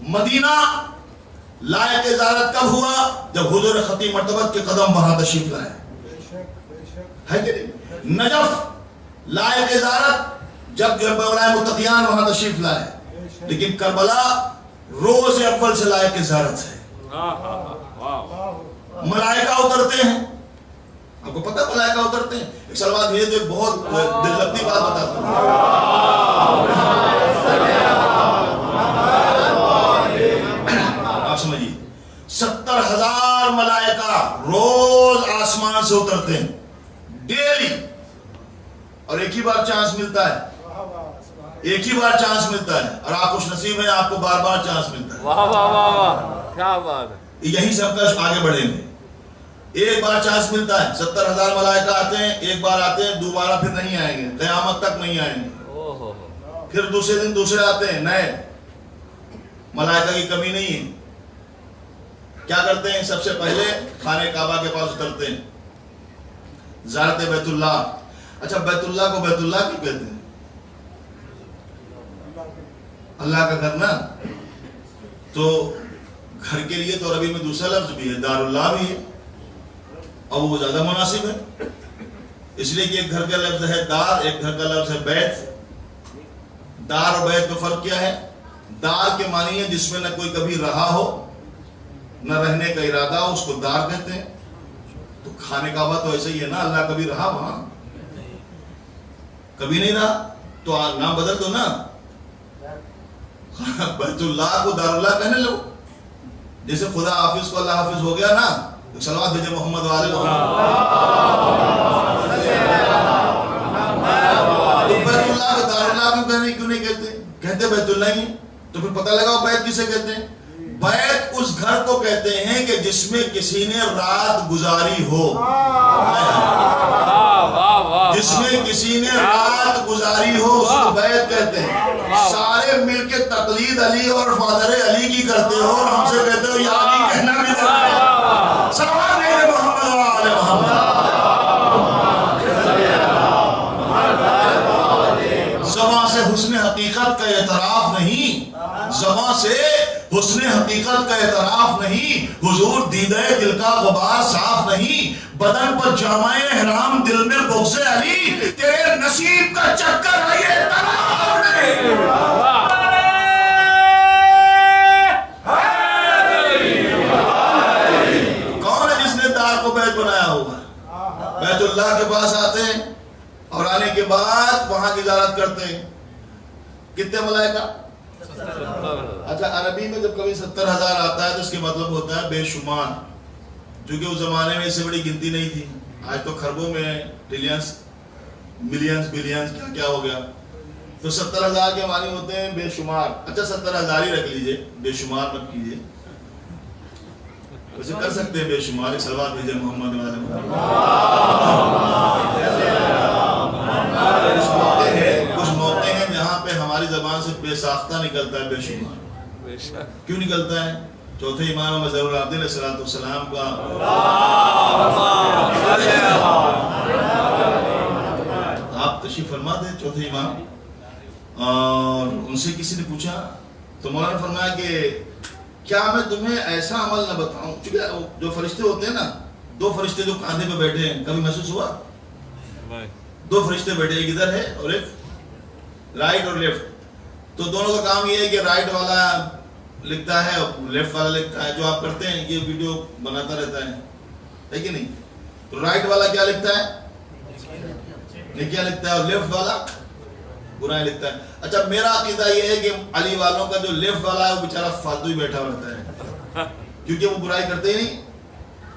A: مدینہ لائق زیارت کب ہوا؟ جب حضور خطیب مرتبت کے قدم وہاں تشریف لائے, ہے کہ نہیں؟ نجف لائق زیارت جب مولا متقیان وہاں تشریف لائے. لیکن کربلا روز اول سے لائق زیارت ہے. ملائکہ اترتے ہیں, آپ کو پتہ ملائکہ اترتے ہیں. ایک سلوات بھیجے تو ایک بہت دل لگتی بات بتاتا ہوں. آپ سمجھیے 70,000 ملائکہ روز آسمان سے اترتے ہیں ڈیلی, اور ایک ہی بار چانس ملتا ہے, ایک ہی بار چانس ملتا ہے, اور آپ خوش نصیب ہیں آپ کو بار بار چانس ملتا ہے.
B: واہ واہ واہ واہ, کیا بات ہے.
A: یہی سب کا آگے بڑھیں گے. ایک بار چانس ملتا ہے, 70,000 ملائکہ آتے ہیں, ایک بار آتے ہیں, دوبارہ پھر نہیں آئیں گے, قیامت تک نہیں آئیں گے. پھر دوسرے دن دوسرے آتے ہیں نئے. ملائکہ کی کمی نہیں ہے. کیا کرتے ہیں؟ سب سے پہلے خانہ کعبہ کے پاس اترتے ہیں, زیارت بیت اللہ. اچھا بیت اللہ کو بیت اللہ کیوں کہتے ہیں؟ اللہ کا گھر نا, تو گھر کے لیے تو عربی میں دوسرا لفظ بھی ہے, دار اللہ بھی ہے, اور وہ زیادہ مناسب ہے. اس لیے کہ ایک گھر کا لفظ ہے دار, ایک گھر کا لفظ ہے بیت. دار اور بیت میں فرق کیا ہے؟ دار کے معنی ہے جس میں نہ کوئی کبھی رہا ہو, نہ رہنے کا ارادہ ہو, اس کو دار کہتے ہیں. تو خانہ کعبہ تو ایسا ہی ہے نا, اللہ کبھی رہا وہاں؟ کبھی نہیں رہا, تو نام بدل دو نا, بیت اللہ کو دار اللہ کہنے لو. جیسے خدا حافظ کو اللہ حافظ ہو گیا نا. صلوات بھیجے محمد والے محمد. تو بیت اللہ کو دار اللہ کیوں نہیں کہتے؟ کہتے بیت اللہ ہی. تو پھر پتہ لگاؤ بیت کسے کہتے ہیں؟ بیت اس گھر کو کہتے ہیں کہ جس میں کسی نے رات گزاری ہو, جس میں کسی نے رات گزاری ہو, اس کو بیت کہتے ہیں. سارے مل کے تقلید علی اور فادر علی کی کرتے ہو, اور ہم سے کہتے ہو یا علی کہنا بھی دیتا ہے. صلوات بھیجے محمد والے محمد. زبان سے حسن حقیقت کا اعتراف نہیں, زبان سے حسن حقیقت کا اعتراف نہیں, حضور دیدہ دل کا غبار صاف نہیں, بدن پر جامع احرام دل میں بغض علی, تیرے نصیب کا چکر ہے یہ تمام نہیں. کون ہے جس نے دار کو بیت بنایا ہوگا؟ بیت اللہ کے پاس آتے ہیں, اور آنے کے بعد وہاں کی زیارت کرتے ہیں. کتنے ملائکہ؟ اچھا عربی میں جب کبھی 70,000 آتا ہے تو اس کے مطلب ہوتا ہے بے شمار, کیونکہ اس زمانے میں اس سے بڑی گنتی نہیں تھی. آج تو خربوں میں ٹریلینز, ملینز, بلینز, کیا کیا ہو گیا. تو 70,000 کے معنی ہوتے ہیں بے شمار. اچھا 70,000 ہی رکھ لیجئے, بے شمار مت کیجئے. ویسے کر سکتے ہیں بے شمار. ایک صلوات بھیجے محمد والے محمد. کچھ موقع ہیں جہاں پہ ہماری زبان سے بے ساختہ نکلتا ہے بے شمار. کیوں نکلتا ہے؟ چوتھے امام مظہر العبد علیہ السلام کا آپ تشریف فرما دے, چوتھے امام, اور ان سے کسی نے پوچھا تو مولانا نے فرمایا کہ کیا میں تمہیں ایسا عمل نہ بتاؤں؟ چونکہ جو فرشتے ہوتے ہیں نا، دو فرشتے جو کاندھے پہ بیٹھے ہیں، کبھی محسوس ہوا؟ دو فرشتے بیٹھے، ایک ادھر ہے اور ایک رائٹ اور لیفٹ. تو دونوں کا کام یہ ہے کہ رائٹ والا لکھتا ہے اور لیفٹ والا لکھتا ہے. جو آپ کرتے ہیں یہ ویڈیو بناتا رہتا ہے کہ نہیں؟ تو رائٹ والا کیا لکھتا ہے؟ کیا لکھتا ہے، اور لیفٹ والا برائے لکھتا ہے. اچھا میرا عقیدہ یہ ہے کہ علی والوں کا جو لیفٹ والا ہے وہ بیچارہ فالتو ہی بیٹھا رہتا ہے، کیونکہ وہ برائی کرتے ہی نہیں.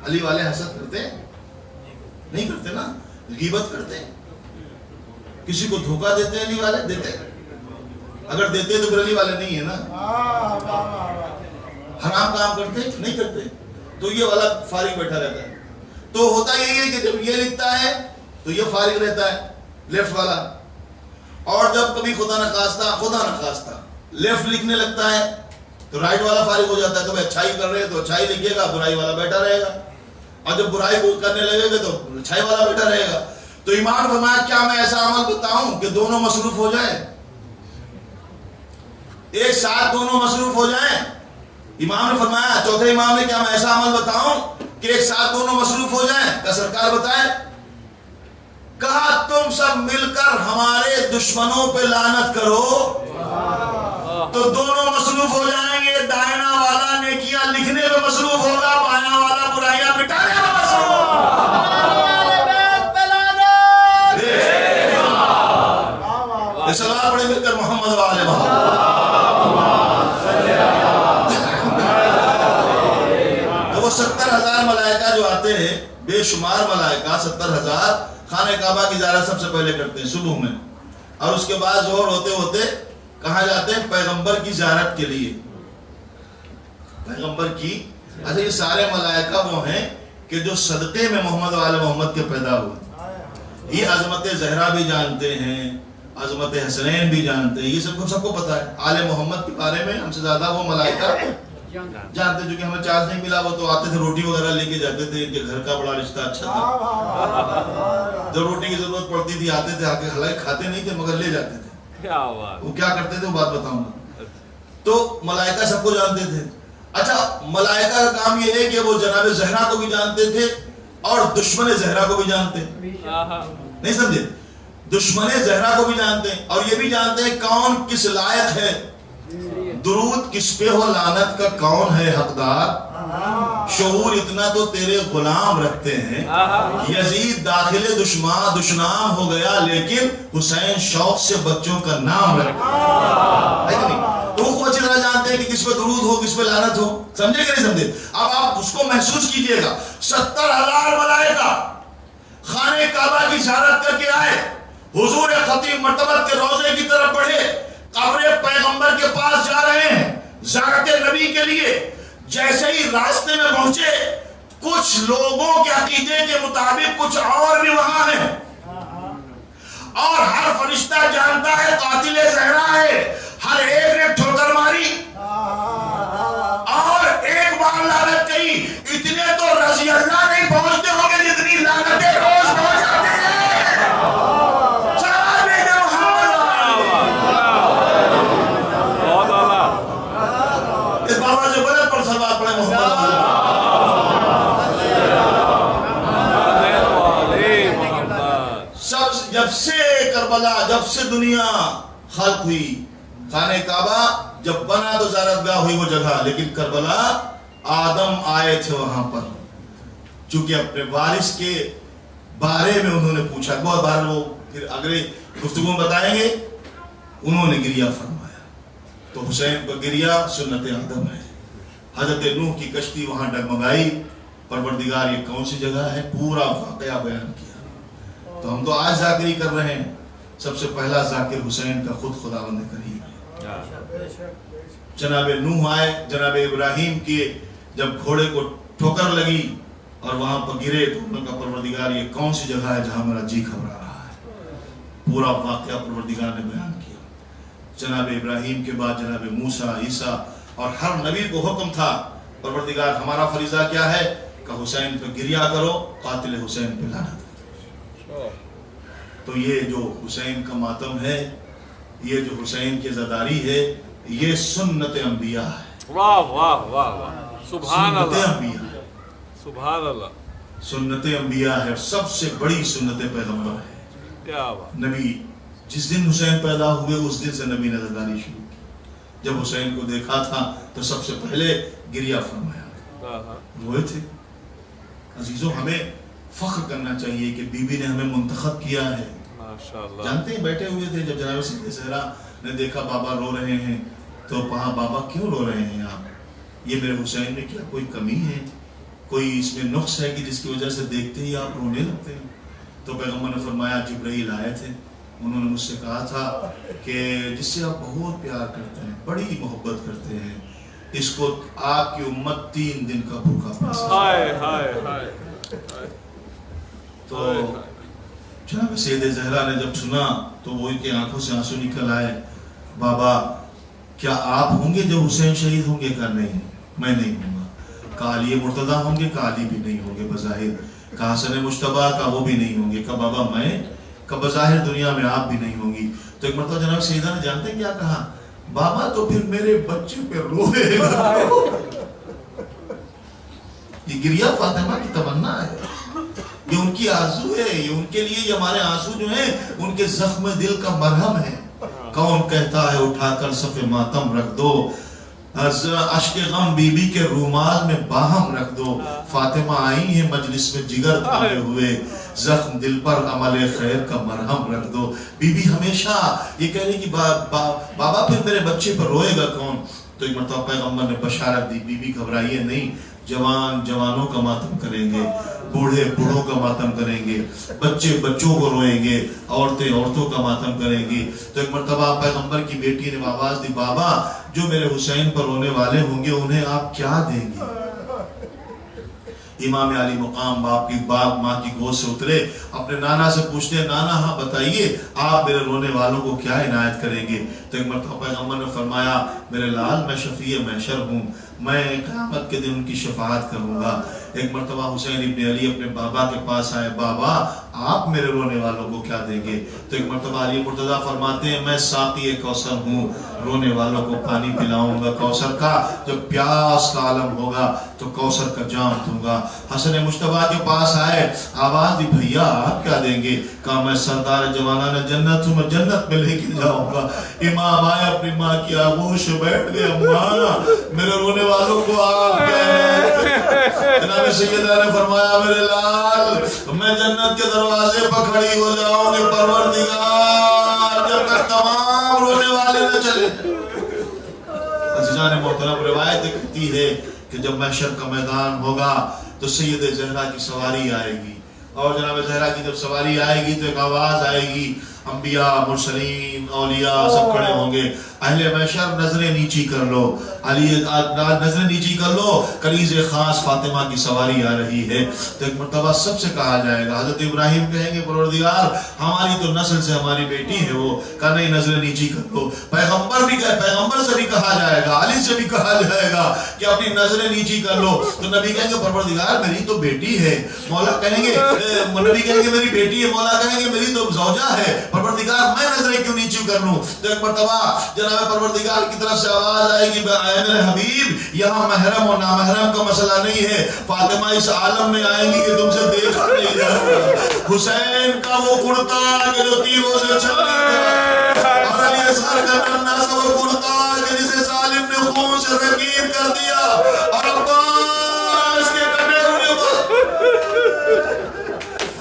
A: علی والے حسد کرتے ہیں؟ نہیں کرتے نا. غیبت کرتے ہیں؟ کسی کو دھوکہ دیتے ہیں علی والے؟ دیتے؟ اگر دیتے تو پھر علی والے نہیں ہے نا. حرام کام کرتے نہیں کرتے. تو یہ والا فارغ بیٹھا رہتا ہے. تو ہوتا یہی ہے کہ جب یہ لکھتا ہے تو یہ فارغ رہتا ہے لیفٹ والا، اور جب کبھی خدا نخواستہ لیفٹ لکھنے لگتا ہے تو رائٹ والا فارغ ہو جاتا ہے. تو بھائی اچھائی کر رہے ہیں تو اچھائی لکھے گا، برائی والا بیٹھا رہے گا. اور جب برائی کو کرنے لگے گا تو اچھائی والا بیٹھا رہے گا. تو امام نے فرمایا کیا میں ایسا عمل بتاؤں کہ دونوں مصروف ہو جائیں، ایک ساتھ دونوں مصروف ہو جائیں؟ امام نے فرمایا، چوتھے امام نے، کیا میں ایسا عمل بتاؤں کہ ایک ساتھ دونوں مصروف ہو جائیں؟ کیا سرکار بتائے؟ کہا تم سب مل کر ہمارے دشمنوں پہ لعنت کرو تو دونوں مصروف ہو جائیں گے. دائنا والا نیکیاں لکھنے پہ مصروف ہوگا، بائیں والا برائیاں مٹانے پہ مصروف ہوگا. سلام پڑھے مل کر محمد والے تو وہ 70,000 ملائکہ جو آتے ہیں، بے شمار ملائکہ 70,000 خانہ کعبہ کی زیارت سب سے پہلے کرتے ہیں صبح میں، اور اس کے بعد ظہر ہوتے ہوتے کہاں جاتے ہیں؟ پیغمبر کی زیارت کے لیے. پیغمبر کی. اچھا یہ سارے ملائکہ وہ ہیں کہ جو صدقے میں محمد والے محمد کے پیدا ہوئے. یہ عظمت زہرا بھی جانتے ہیں، عظمت حسنین بھی جانتے ہیں، یہ سب کو پتا ہے. آل محمد کے بارے میں ہم سے زیادہ وہ ملائکہ جانتے ہیں. جو کہ ہمیں چانس نہیں ملا وہ تو آتے تھے روٹی وغیرہ لے کے جاتے تھے کہ گھر کا بڑا رشتہ اچھا تھا. جب روٹی کی ضرورت پڑتی تھی آتے تھے، آ کے حالانکہ کھاتے نہیں تھے مگر لے جاتے تھے. وہ کیا کرتے تھے وہ بات بتاؤں گا. تو ملائکہ سب کو جانتے تھے. اچھا ملائکہ کا کام یہ ہے کہ وہ جناب زہرا کو بھی جانتے تھے اور دشمن زہرا کو بھی جانتے ہیں. نہیں سمجھے؟ دشمن زہرا کو بھی جانتے ہیں اور یہ بھی جانتے ہیں کون کس لائق ہے، درود کس پہ ہو، لعنت کا کون ہے حقدار. شعور اتنا تو تیرے غلام رکھتے ہیں. یزید داخل دشنام ہو گیا لیکن حسین شوق سے بچوں کا نام رکھتا ہے. تو وہ اچھی طرح جانتے ہیں کہ کس پہ درود ہو، کس پہ لعنت ہو. سمجھے کہ نہیں سمجھے؟ اب آپ اس کو محسوس کیجئے گا. 70,000 ملائکہ خانہ کعبہ کی زیارت کر کے آئے، حضور خطیب مرتبت کے روضے کی طرف بڑھے، قبر پیغمبر کے پاس جا رہے ہیں زیارت نبی کے لیے. جیسے ہی راستے میں پہنچے کچھ لوگوں کے عقیدے کے مطابق کچھ اور بھی وہاں ہیں، اور ہر فرشتہ جانتا ہے قاتل زہرا ہے. ہر ایک نے ٹھوکر ماری اور ایک بار لعنت کہی. اتنے تو رضی اللہ نہیں پہنچتے ہوں گے جتنی لعنتیں روز پہنچ جاتے ہیں. جب سے کربلا، جب سے دنیا خلق ہوئی، خانہ کعبہ جب بنا تو زیارت گاہ ہوئی وہ جگہ، لیکن کربلا آدم آئے تھے وہاں پر، چونکہ اپنے وارث کے بارے میں انہوں نے پوچھا. بہت بار وہ پھر اگلے گفتگو میں بتائیں گے. انہوں نے گریہ فرمایا تو حسین پر گریہ سنت آدم ہے. حضرت نوح کی کشتی وہاں ڈگمگائی. پروردگار یہ کون سی جگہ ہے، پورا واقعہ بیان کیا. تو ہم تو آج ذاکری کر رہے ہیں. سب سے پہلا ذاکر حسین کا خود خداوند کریم ہے. جناب نوح آئے، جناب ابراہیم کے جب گھوڑے کو ٹھوکر لگی اور وہاں پر گرے تو انہوں کا پروردگار یہ کون سی جگہ ہے جہاں میرا جی گھبرا رہا ہے. پورا واقعہ پروردگار نے بیان کیا. جناب ابراہیم کے بعد جناب موسیٰ، عیسیٰ اور ہر نبی کو حکم تھا پروردگار ہمارا فریضہ کیا ہے کہ حسین پہ گریہ کرو، قاتل حسین پہ لعنت کرو. تو یہ جو حسین کا ماتم ہے، یہ جو حسین کی عزاداری ہے، یہ سنت انبیاء ہے.
B: واہ واہ واہ واہ. سبحان
A: سنت
B: اللہ.
A: انبیاء
B: سبحان اللہ.
A: سنت انبیاء ہے. سب سے بڑی سنت پیغمبر ہے.
B: کیا بات.
A: نبی جس دن حسین پیدا ہوئے اس دن سے نبی نے عزاداری شروع کی. جب حسین کو دیکھا تھا تو سب سے پہلے گریہ فرمایا, روئے تھے. عزیزوں ہمیں فخر کرنا چاہیے کہ بی بی نے ہمیں منتخب کیا ہے.
B: ماشاءاللہ.
A: جانتے ہیں بیٹھے ہوئے تھے جب جناب سیدہ زہرا نے دیکھا بابا رو رہے ہیں تو کہا بابا کیوں رو رہے ہیں آپ, یہ میرے حسین میں کیا کوئی کمی ہے, کوئی اس میں نقص ہے کہ جس کی وجہ سے دیکھتے ہی آپ رونے لگتے ہیں. تو پیغمبر نے فرمایا جبرائیل آئے تھے, انہوں نے مجھ سے کہا تھا کہ جس سے آپ بہت پیار کرتے ہیں, بڑی محبت کرتے ہیں, اس کو آپ کی امت 3 دن کا بھوکا پاس.
B: ہائے ہائے ہائے.
A: تو جناب سیدہ زہرا نے جب سنا تو وہ ان کی آنکھوں سے آنسو نکل آئے. بابا کیا آپ ہوں گے جو حسین شہید ہوں گے؟ کہا نہیں, میں نہیں ہوں گا. کہا علی مرتضیٰ ہوں گے؟ کہا علی بھی نہیں ہوں گے بظاہر. کہا حسن مجتبیٰ؟ کہا وہ بھی نہیں ہوں گے. کہا بابا میں؟ کہا بظاہر دنیا میں آپ بھی نہیں ہوں گی. تو ایک مرتبہ جناب سیدہ نے جانتے کیا کہا؟ بابا تو پھر میرے بچے پہ روئے گا. یہ گریہ فاطمہ کی تمنا ہے, یہ ان کی آرزو ہے, یہ ان کے لیے یہ ہمارے آنسو جو ہیں ان کے زخم دل کا مرہم ہے. کون کہتا ہے اٹھا کر صف ماتم رکھ دو, اشک غم بی بی کے رومال میں باہم رکھ دو. فاطمہ آئی ہیں مجلس میں جگر تھامے ہوئے, زخم دل پر عمل خیر کا مرہم رکھ دو. بی بی ہمیشہ یہ کہہ رہی کہ بابا پھر میرے بچے پر روئے گا کون؟ تو ایک مرتبہ پیغمبر نے بشارت دی, بی بی گھبرائیے نہیں, جوان جوانوں کا ماتم کریں گے, بوڑھے بوڑھوں کا ماتم کریں گے, بچے بچوں کو روئیں گے, عورتیں عورتوں کا ماتم کریں گی. تو ایک مرتبہ پیغمبر کی بیٹی نے آواز دی, بابا جو میرے حسین پر رونے والے ہوں گے انہیں آپ کیا دیں گے؟ امام علی مقام باپ کی ماں کی گود سے اترے, اپنے نانا سے پوچھتے ہیں نانا ہاں بتائیے آپ میرے رونے والوں کو کیا عنایت کریں گے؟ تو ایک مرتبہ پیغمبر نے فرمایا میرے لال میں شفیع محشر ہوں, میں قیامت کے دن ان کی شفاعت کروں گا. ایک مرتبہ حسین ابن علی اپنے بابا کے پاس آئے, بابا آپ میرے رونے والوں کو کیا دیں گے؟ تو ایک مرتبہ علی مرتضیٰ فرماتے ہیں میں ساقی کوثر ہوں, رونے والوں کو پانی پلاؤں گا کوثر کا, جب پیاس کا عالم ہوگا تو کوثر کا جام دوں گا. حسن مجتبیٰ کے پاس آئے, آواز دی بھیا آپ کیا دیں گے؟ کہا میں سردار جوانان جنت ہوں, میں جنت میں لے کے جاؤں گا. امام آئے اپنی ماں کی آغوش بیٹھ گئے, اماں میرے رونے والوں کو آپ کیا؟ جناب سیدہ نے فرمایا میرے لال میں جنت کے دروازے پر کھڑی ہو جاؤں گی پروردگار جب تک تمام رونے والے نہ چلے. عزیزان محترم روایت کہتی ہے کہ جب محشر کا میدان ہوگا تو سیدہ زہرا کی سواری آئے گی, اور جناب زہرا کی جب سواری آئے گی تو ایک آواز آئے گی, انبیاء مرسلین اولیاء سب کھڑے ہوں گے, اہل محشر نظریں نیچی کر لو, علی نظریں نیچی کر لو, کنیز خاص فاطمہ کی سواری آ رہی ہے. تو ایک مرتبہ سب سے کہا جائے گا, حضرت ابراہیم کہیں گے پروردگار ہماری تو نسل سے ہماری بیٹی ہے, وہ کہا نہیں نظریں نیچی کر لو. پیغمبر سے بھی کہا جائے گا, علی سے بھی کہا جائے گا کہ اپنی نظریں نیچی کر لو. تو نبی کہیں گے پروردگار میری تو بیٹی ہے, مولا کہیں گے نبی کہیں گے میری بیٹی ہے, مولا کہیں گے میری تو زوجہ ہے, پروردگار میں نظریں کیوں نیچی کر لوں؟ تو ایک مرتبہ جناب پروردگار کی طرف سے آواز آئے گی اے میرے حبیب یہاں محرم اور نامحرم کا مسئلہ نہیں ہے, فاطمہ اس عالم میں آئیں گی کہ تم سے دیکھا نہیں جائے گا. حسین کا وہ کرتا کہ جو تیروں سے چھلنی تھا, اور علی اصغر کا ننھا سا وہ کرتا کہ جسے ظالم نے خون سے رقیق کر دیا, اور عباس کے کٹے ہوئے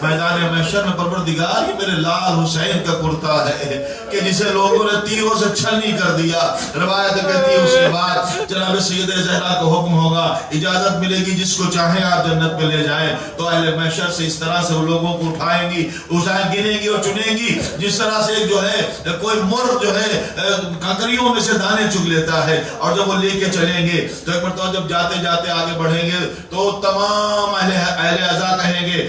A: میدان محشر میں پروردگار ہی میرے لال حسین کا کرتا ہے کہ جسے لوگوں نے تیروں سے چھلنی کر دیا. روایت کہتی ہے اس کے بعد جناب سیدہ زہرا کو حکم ہوگا, اجازت ملے گی جس کو چاہیں آپ جنت میں لے جائیں. تو اہل محشر سے اس طرح سے وہ لوگوں کو اٹھائیں گی, گنیں گی اور چنیں گی جس طرح سے جو ہے کوئی مر جو ہے ککریوں میں سے دانے چگ لیتا ہے, اور جب وہ لے کے چلیں گے تو ایک مرتبہ جب جاتے جاتے آگے بڑھیں گے تو تمام اہل عزا کہیں گے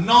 A: 9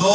A: 2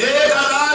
A: 1000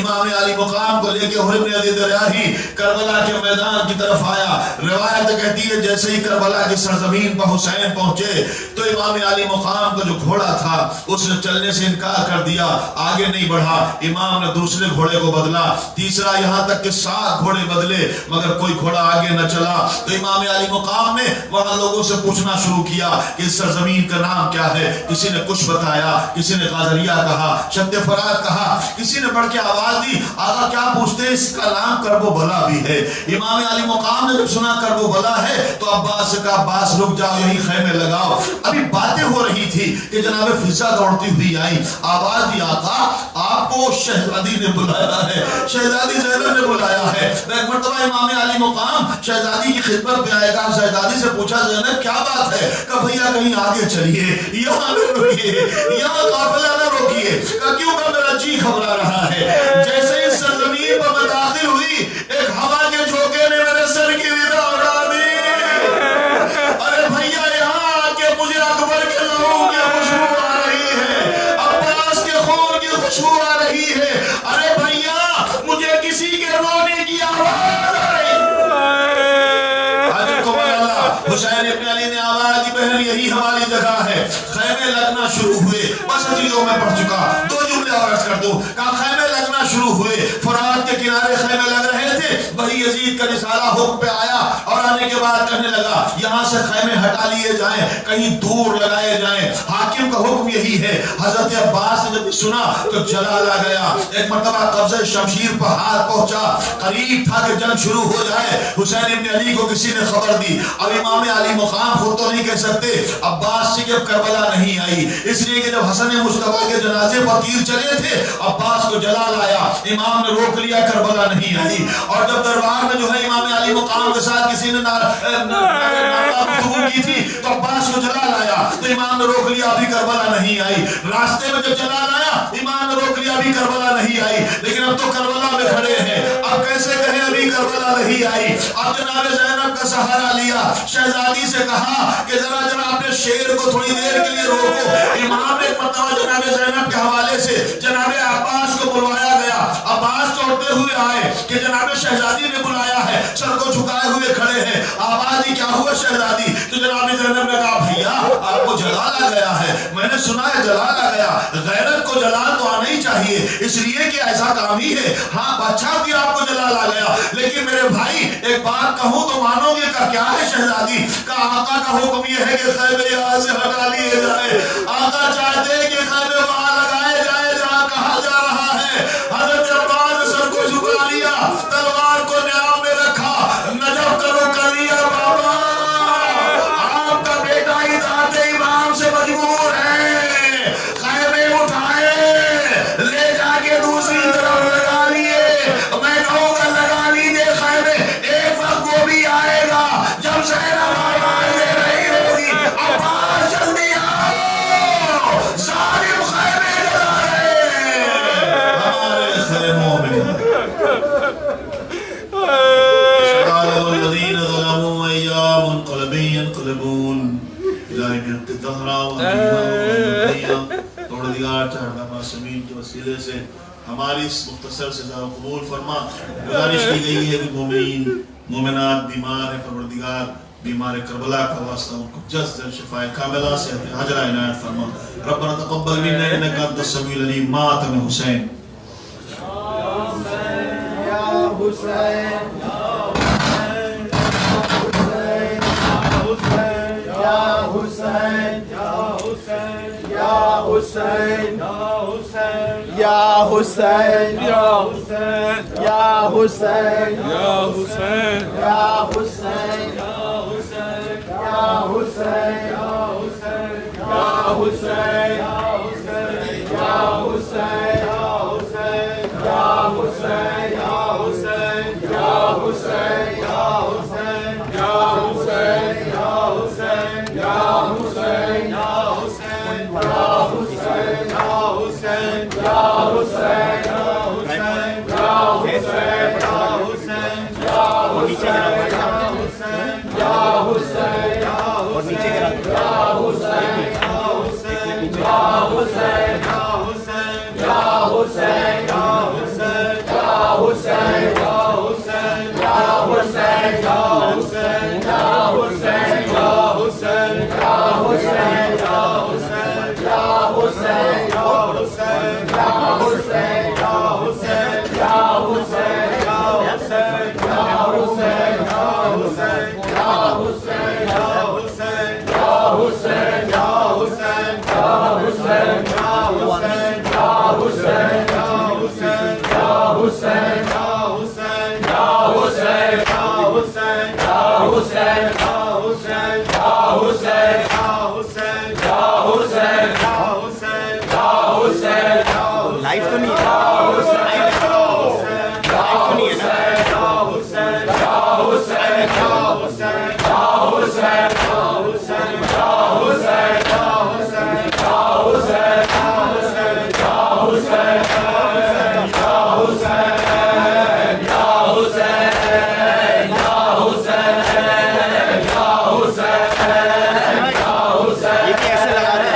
A: امام علی مقام کو لے کے ابن ابی ریاحی کربلا کے میدان کی طرف آیا. روایت کہتی ہے جیسے ہی کربلا کی سرزمین پر حسین پہنچے تو امام علی مقام کا جو گھوڑا تھا اس نے چلنے سے انکار کر دیا, آگے نہیں بڑھا. امام نے دوسرے گھوڑے کو بدلا, تیسرا, یہاں تک کہ 7 گھوڑے بدلے مگر کوئی گھوڑا آگے نہ چلا. تو امام علی مقام نے وہاں لوگوں سے پوچھنا شروع کیا کہ اس سرزمین کا نام کیا ہے. کسی نے کچھ بتایا, کسی نے قاضریہ کہا, شد فرات کہا, کسی نے بڑھ کے آواز دی آقا کیا پوچھتے ہیں, اس کا نام کرب و بلا بھی ہے. امام علی مقام نے جب سنا کرب و بلا ہے تو عباس سے کہا عباس رک جاؤ, یہی خیمے لگاؤ. ابھی باتیں ہو رہی تھی کہ جناب فضا دوڑتی ہوئی آئی, آواز دی آقا آپ کو شہزادی نے بلایا ہے, شہزادی زینب نے بلایا ہے. ایک مرتبہ امام علی مقام شہزادی کی خدمت میں آئے گا, شہزادی سے پوچھا زینب کیا بات ہے, کہ بھیا کہیں آگے چلیے, یہاں نہ روکیے, یہاں قافلہ نہ روکیے. کیوں کہ میرا جی گھبرا رہا ہے. جیسے اس سرزمین پر میں داخل ہوئی ایک ہوا کے جھونکے نے میرے سر کی ردا اڑا دی. ارے بھیا یہاں آ کے مجھے اکبر کے لہو کی خوشبو آ رہی ہے, عباس کے خون کی خوشبو آ رہی ہے. ارے بھیا مجھے کسی کے رونے کی آواز آ رہی ہے. حسین ابن علی نے آواز دی بہن یہی ہماری جگہ ہے. خیمے لگنا شروع ہوئے, بس چیزوں میں پڑھ چکا, 2 جملے اور عرض کر دوں. کہا خیمے لگنا شروع ہوئے, فرات کے کنارے خیمے لگ رہے تھے. وہی یزید کا رسالہ حکم پہ آیا اور آنے کے بعد کہنے لگا یہاں سے خیمے ہٹا لیے جائیں, کہیں دور لگائے جائیں. حاکم کا حکم یہی ہے. حضرت عباس نے جب سنا تو جلال آ گیا. ایک مرتبہ قبضہ شمشیر پر ہاتھ پہنچا, قریب تھا کہ جنگ شروع ہو جائے. حسین ابن علی کو کسی نے خبر دی. اب امام علی مقام خود تو نہیں کہہ سکتے عباس سے کہ کربلا نہیں آئی, اس لیے کہ جب حسن مصطفیٰ کے جنازے پر تیر چلے تھے عباس کو جلال آیا, امام نے روک لیا, کربلا نہیں آئی. اور جب دربار میں جو ہے امام علی مقام کے ساتھ کسی نے گفتگو کی تھی تو عباس کو جلال آیا, تو امام نے روک لیا, ابھی کربلا نہیں آئی. راستے میں جب جلال آیا امام نے روک لیا, ابھی کربلا نہیں آئی. لیکن اب تو کربلا میں کھڑے ہیں, اب کیسے کہیں ابھی کربلا نہیں آئی. اب جناب زینب کا سہارا لیا, شہزادی سے کہا کہ ذرا اپنے شیر کو تھوڑی دیر کے لیے روکو. امام نے مرتبہ جناب زینب کے حوالے سے جناب عباس کو بلوایا گیا. عباس چوڑتے ہوئے آئے کہ جناب شہزادی نے بلایا ہے, سر کو جھکائے ہوئے کھڑے ہیں. آواز ہی کیا ہوا شہزادی؟ تو جناب زینب نے کہا بھیا آپ کو جلال آ گیا ہے. میں نے سنا ہے جلال آ گیا. غیرت کو جلال تو آنا ہی چاہیے, اس لیے کہ ایسا کام ہی ہے. ہاں بادشاہ بھی آپ کو جلال آ گیا, لیکن میرے بھائی ایک بات کہوں تو مانو گے کا کیا ہے شہزادی؟ کا آقا کا حکم یہ ہے کہ خیمے یہاں سے ہٹا لیے جائے. آقا چاہتے ہیں کہ خیمے وہاں لگائے جائے جہاں کہا جا رہا ہے. حضرت عباس نے سر کو جھکا لیا, تلوار کو نیام میں رکھا, نجف کرو کر لیا. بابا آپ کا بیٹا اطاعت امام سے مجبور ہے, خیمے اٹھائے لے جا کے دوسری طرف لگا لیے. میں کہوں گا لگا لیجیے خیمے, ایک وقت وہ بھی آئے گا جب زینب آواز دے رہی ہوگی عباس جلدی آؤ, ظالم خیمے جلا رہے ہیں. ہمارے خیموں میں شکال الذین ظلموا ایام انقلبی ينقلبون الہی بحق الدہرہ وعلیہ پروردگار چاہتا معصومین کے وسیلے سے ہماری اس مختصر سزا قبول فرما. گزارش کی گئی ہے کہ مومنین مومنات بیمار ہیں, پروردگار بیمار کربلا کا واسطہ ان کو جلد شفاء کاملہ سے حاجرہ عنایت فرما. ربنا تقبل منا انک انت السمیع العلیم. ماتم حسین یا حسین یا حسین یا حسین یا حسین یا حسین یا حسین یا حسین یا حسین یا حسین یا حسین اور نیچے
D: لائف تو نہیں ہے لائف تو نہیں ہے نا یہ بھی ایسے لگا دیں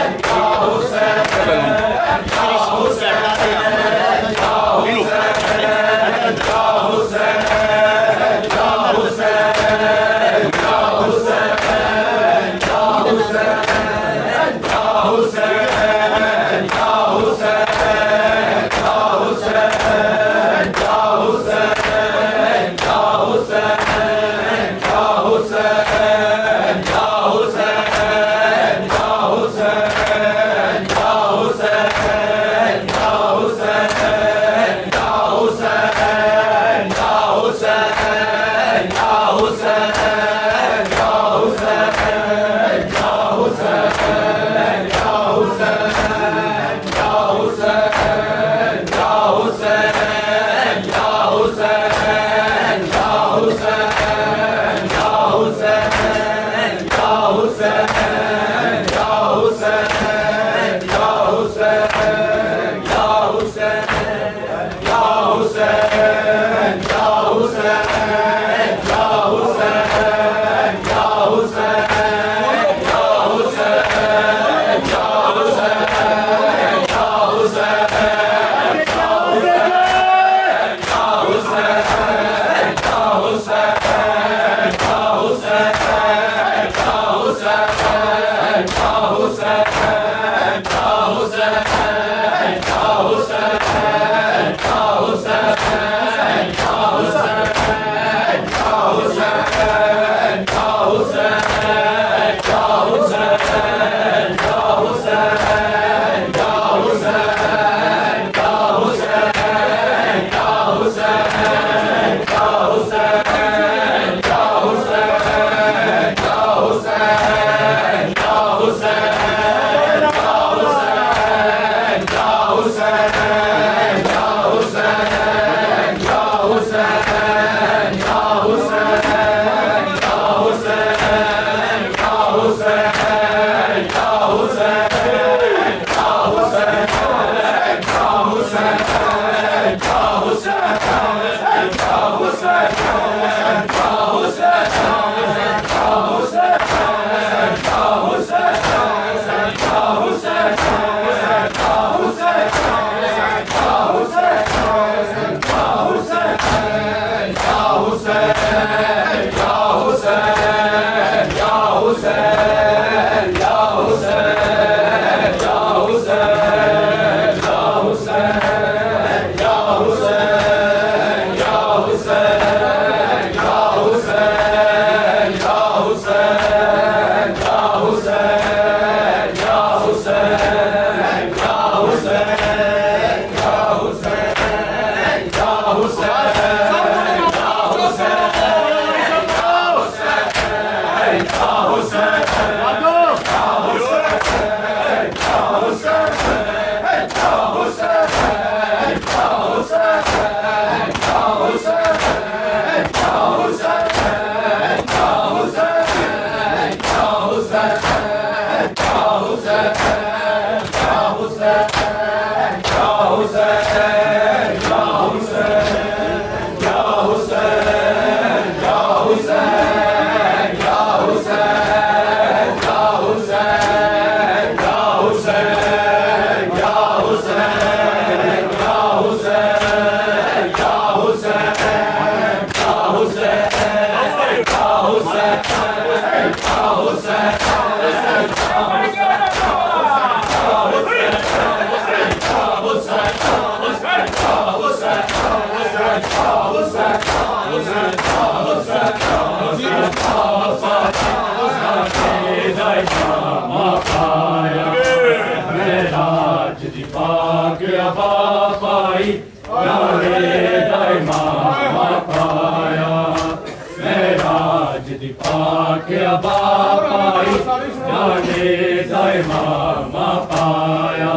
E: Paaya,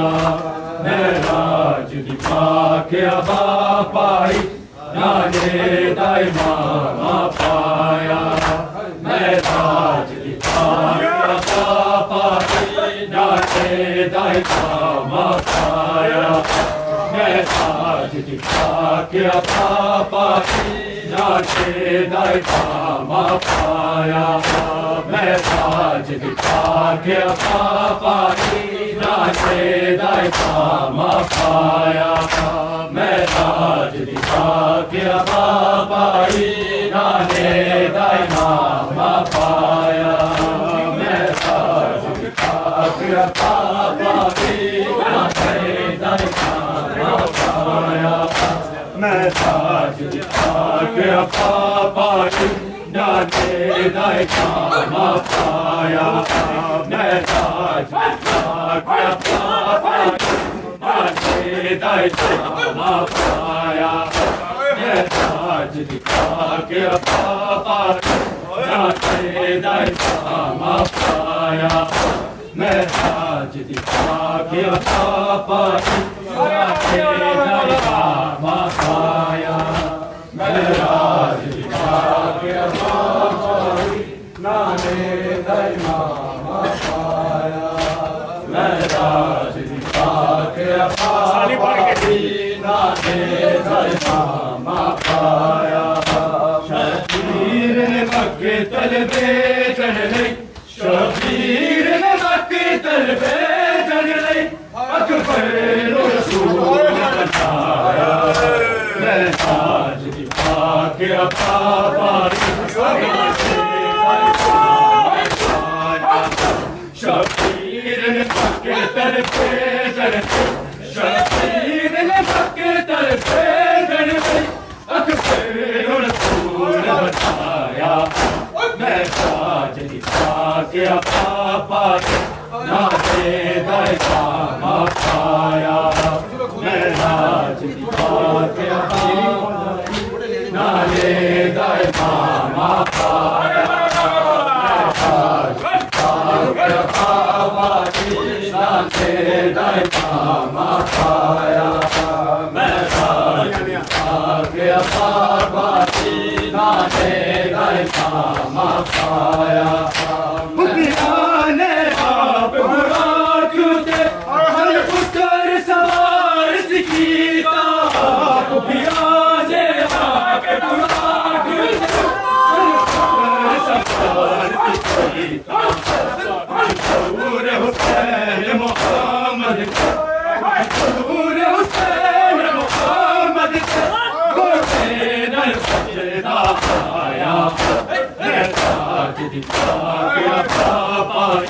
E: Mera Judi پاک ابا پائی نانے دائماما پایا میں تاج پاک ابا پائی نانے دائماما پایا میں تاج پاک ابا پائی نانے دائماما پایا میں تاج پاک ابا پائی نانے دائماما پایا میں تاج پاک ابا پائی نانے دائماما پایا میں تاج پاک ابا پائی نانے دائماما پایا میں تاج پاک ابا پائی نانے دائماما پایا میں تاج پاک ابا پائی نانے دائماما پایا میں تاج پاک ابا پائی نانے دائماما پایا میں تاج پاک ابا پائی نانے دائماما پایا میں تاج پاک ابا پائی نانے دائماما پایا میں تاج پاک ابا پائی نانے دائماما پایا شبیر نے مکے طلبے چڑھ لئی شبیر نے مکے طلبے چڑھ لئی اکبر رسول بنایا میں تاج پاک ابا پائی شبیر نے مکے طلبے چڑھ لئی شبیر نے مکے طلبے چڑھ لئی اکبر رسول بنایا میں تاج پاک ابا پائی نانے دائماما پایا میں تاج پاک ابا پائی نانے دائماما پایا میں تاج پاک ابا پائی نانے دائماما پایا میں تاج پاک ابا پائی نانے دائماما پایا بھیانے آپ برا کیوں تھے ہر پتر سوار سکھیتا بھیانے آپ برا کیوں تھے ہر پتر سوار سکھیتا حضور حسین محمد حضور حسین محمد گوشے نر سجدہ پایا میں تاج پاک ابا پائی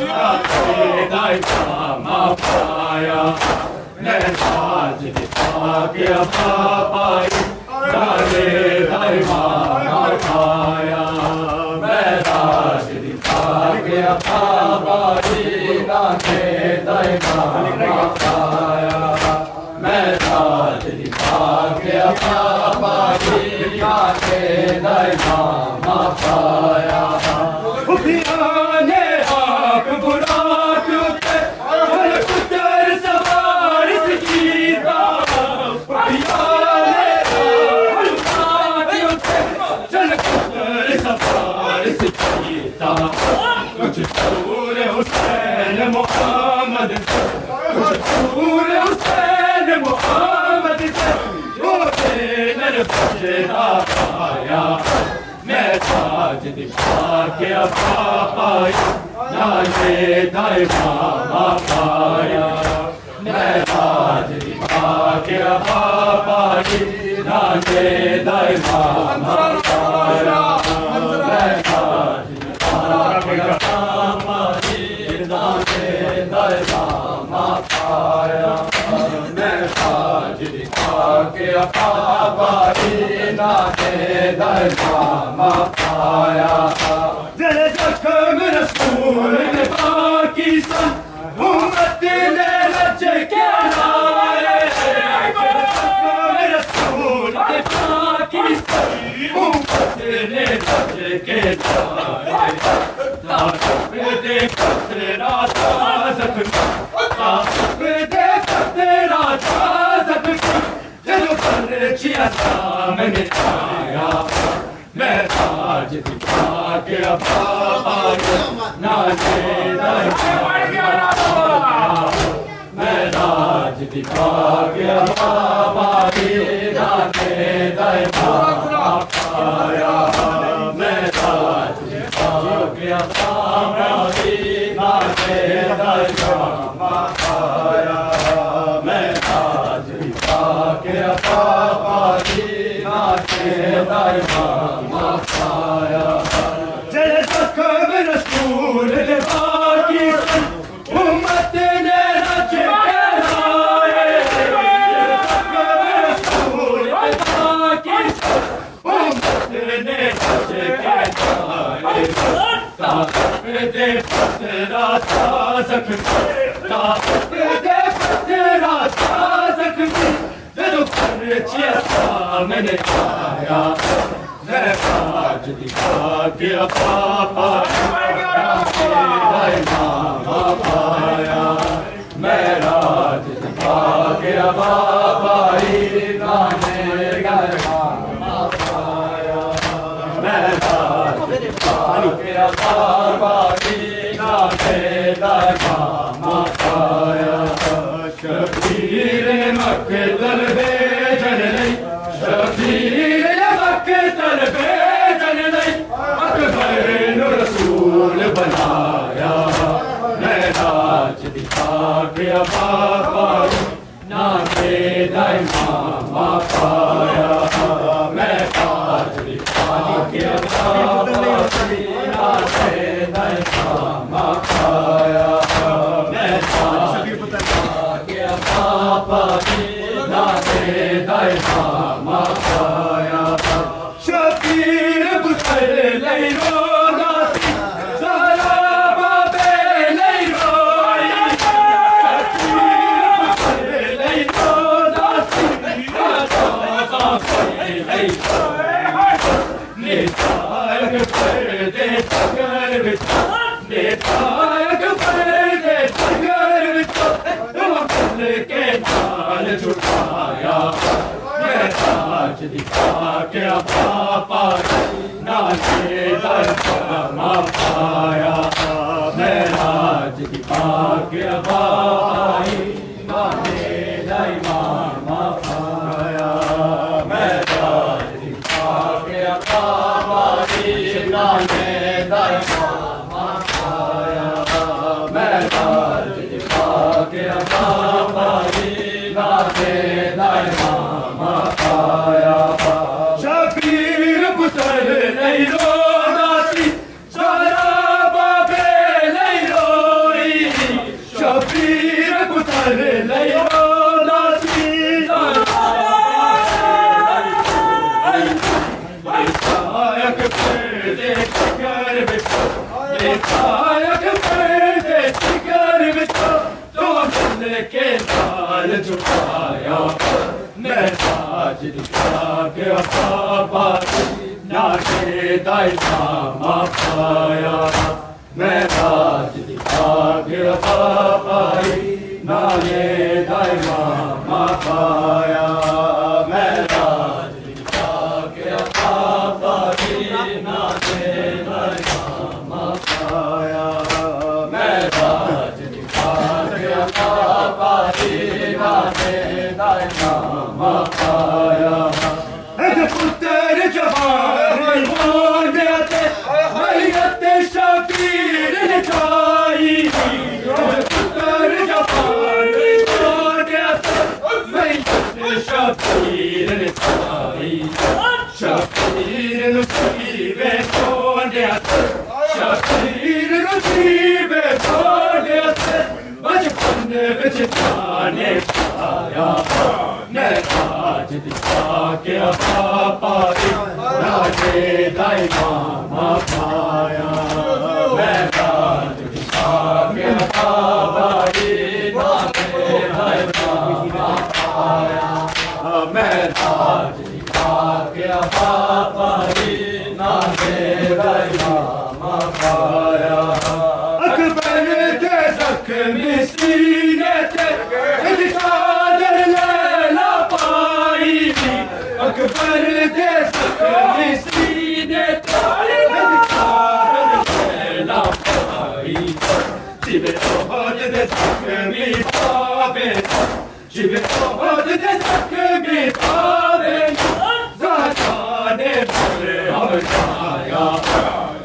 E: نانے دائماما پایا میں تاج پاک ابا پائی نانے دائماما پایا میں تاج پاک ابا پائی نانے دائماما پایا میں تاج پاک ابا پائی نانے دائماما پایا بھیانے آپ برا کیوں تھے ہر پتر سوار سکھیتا بھیانے آپ برا کیوں تھے چل پتر سوار سکھیتا کچھ دور حسین محمد کچھ دور حسین محمد سے روزے نر سجدہ پایا میں تاج پاک ابا پائی نانے دائماما پایا میں تاج پاک ابا پائی نانے دائماما پایا میں تاج پاک ابا پائی نانے دائماما پایا میں تاج پاک ابا پائی نانے دائماما پایا دل زخم رسول نے پاکی سن امت نے رچ کے لائے زخم رسول نے پاکی سن امت نے رچ کے لائے طاقت دے تیرا زخم طاقت دے تیرا زخم میں نے آیا میں تاج دکھا کے بابا ناچے میں تاج دکھا کے بابا ناچے آیا میں تاج دکھا کے بابا ناچے آیا میں تاج دکھا کے بابا ناچے آیا چلے تک میں رسول نے باقی امت نے نچے آئے چلے تک میں رسول نے باقی امت نے نچے آئے طاقت دے پترا تھا زخمی طاقت دے پترا تھا زخمی جدو پرچیا تھا میں نے آیا میں تاج دکھا کے پاپا آیا میں راج دکھا کے بابا گانے گایا میں راج دکھا کے بابا گانے گایا شبیر مقتل بھیجن نہیں شبیر مقتل بھیجن نہیں اکبر رسول بنایا میں راج دکھا کے بابا ناچے امام پایا میں تاج دکھا کے بابا ناچے امام پایا میں تاج دکھا کے بابا ناچے امام پایا شبیر بسر لئی روناسی سارا بابے لئی روئی شبیر بسر لئی روناسی سارا بابے لئی روئی نیتائک پردے تگر بچا نیتائک پردے تگر بچا دل کے نال جھٹایا میں تاج دکھا کے پاپا ناچے درما پایا میں راج دکھا کے بابا گانے امام پایا میں راج دکھا کے بابا گانے امام پایا میں راج دکھا کے بابا گانے امام پایا شبیر پتر نہیں روناسی سارا بابے نہیں روئی شبیر پتر نہیں روناسی نیتائک پردے تگر بچا نیتائک پردے تگر بچا تو دل کے نال جھٹایا میں تاج دکھا کے بابا ناچے امام پایا میں تاج دکھا کے بابا ناچے امام پایا میں تاج دکھا کے بابا ناچے امام پایا میں تاج دکھا کے بابا ناچے امام پایا پتر جوان ہونے تھے حیرت شبیر نے چھائی پتر جوان ہونے تھے حیرت شبیر نے چھائی شبیر نصیبے چھوڑنے تھے شبیر نصیبے چھوڑنے تھے بچپن بچ جانے پایا میں تاج دکھا کے پاپا ناچے امام پایا میں تاج دکھا کے پاپا ناچے امام پایا میں تاج دکھا کے پاپا ناچے امام پایا اکبر کے زخمی سینے تھے چادر لیلا پائی اکبر دے زخمی سینے تارے لا پائی شب احد دے زخمی پاوے شب احد دے زخمی پاوے زہرا نے مرہم کھایا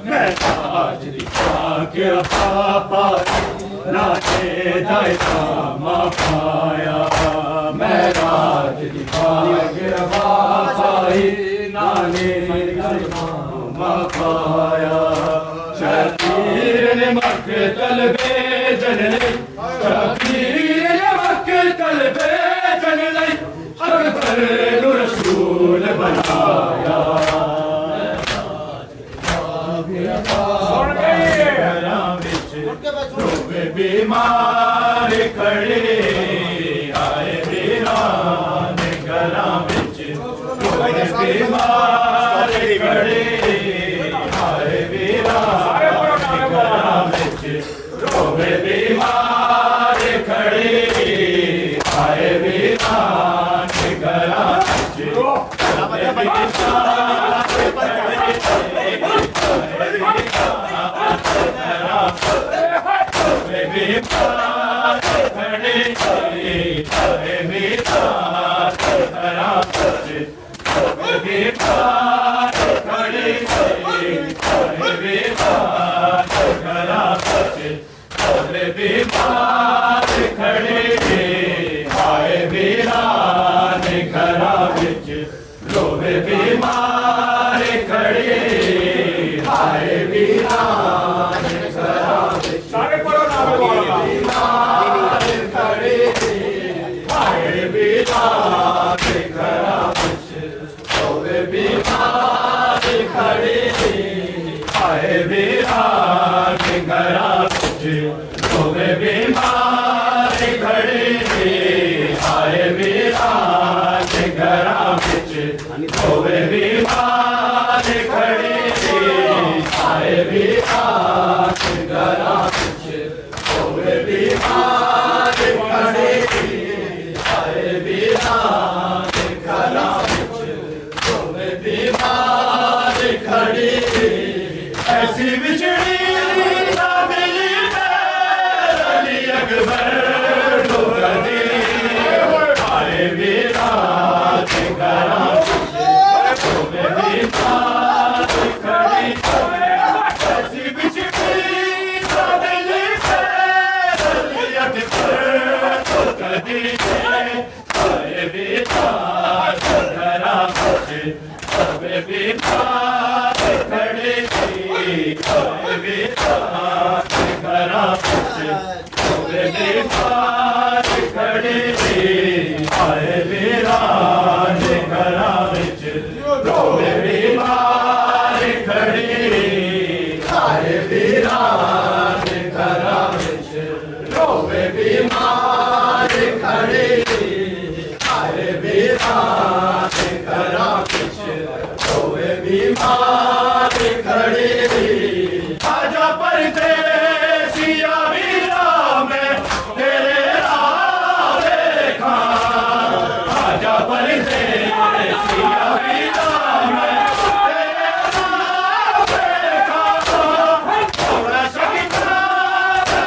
E: میں تاج دکھا کے پاپا ناچے دائے کاما پایا میں راج دکھا کے پاپا نانے دائے کاما پایا شبیر نے مقتل بھیجن لئی شبیر نے مقتل بھیجن لئی اکبر نو رسول بنایا بیمار کھڑے آئے ویران گھراں وچ بیمار کھڑے آئے ویران گھراں وچ روے بیمار کھڑے آئے ویران گھراں وچ ایسی بچڑی نہ ملی علی اکبر تو کدی آئے ویران گھراں ایسی بچڑی نہ ملی علی اکبر تو کدی آئے ویران گھراں سب بیمار کھڑے آئے ویران گھراں سب بیمار کھڑے آئے ویران گھراں روے بیمار کھڑے آئے ویران گھراں روے بیمار کھڑے آئے ویران گھراں روے بیمار کھڑے آجا پردیسیا ویرا میں تیرے راہ دیکھاں آجا پردیسیا ویرا میں تیرے راہ دیکھاں تھوڑا شکتا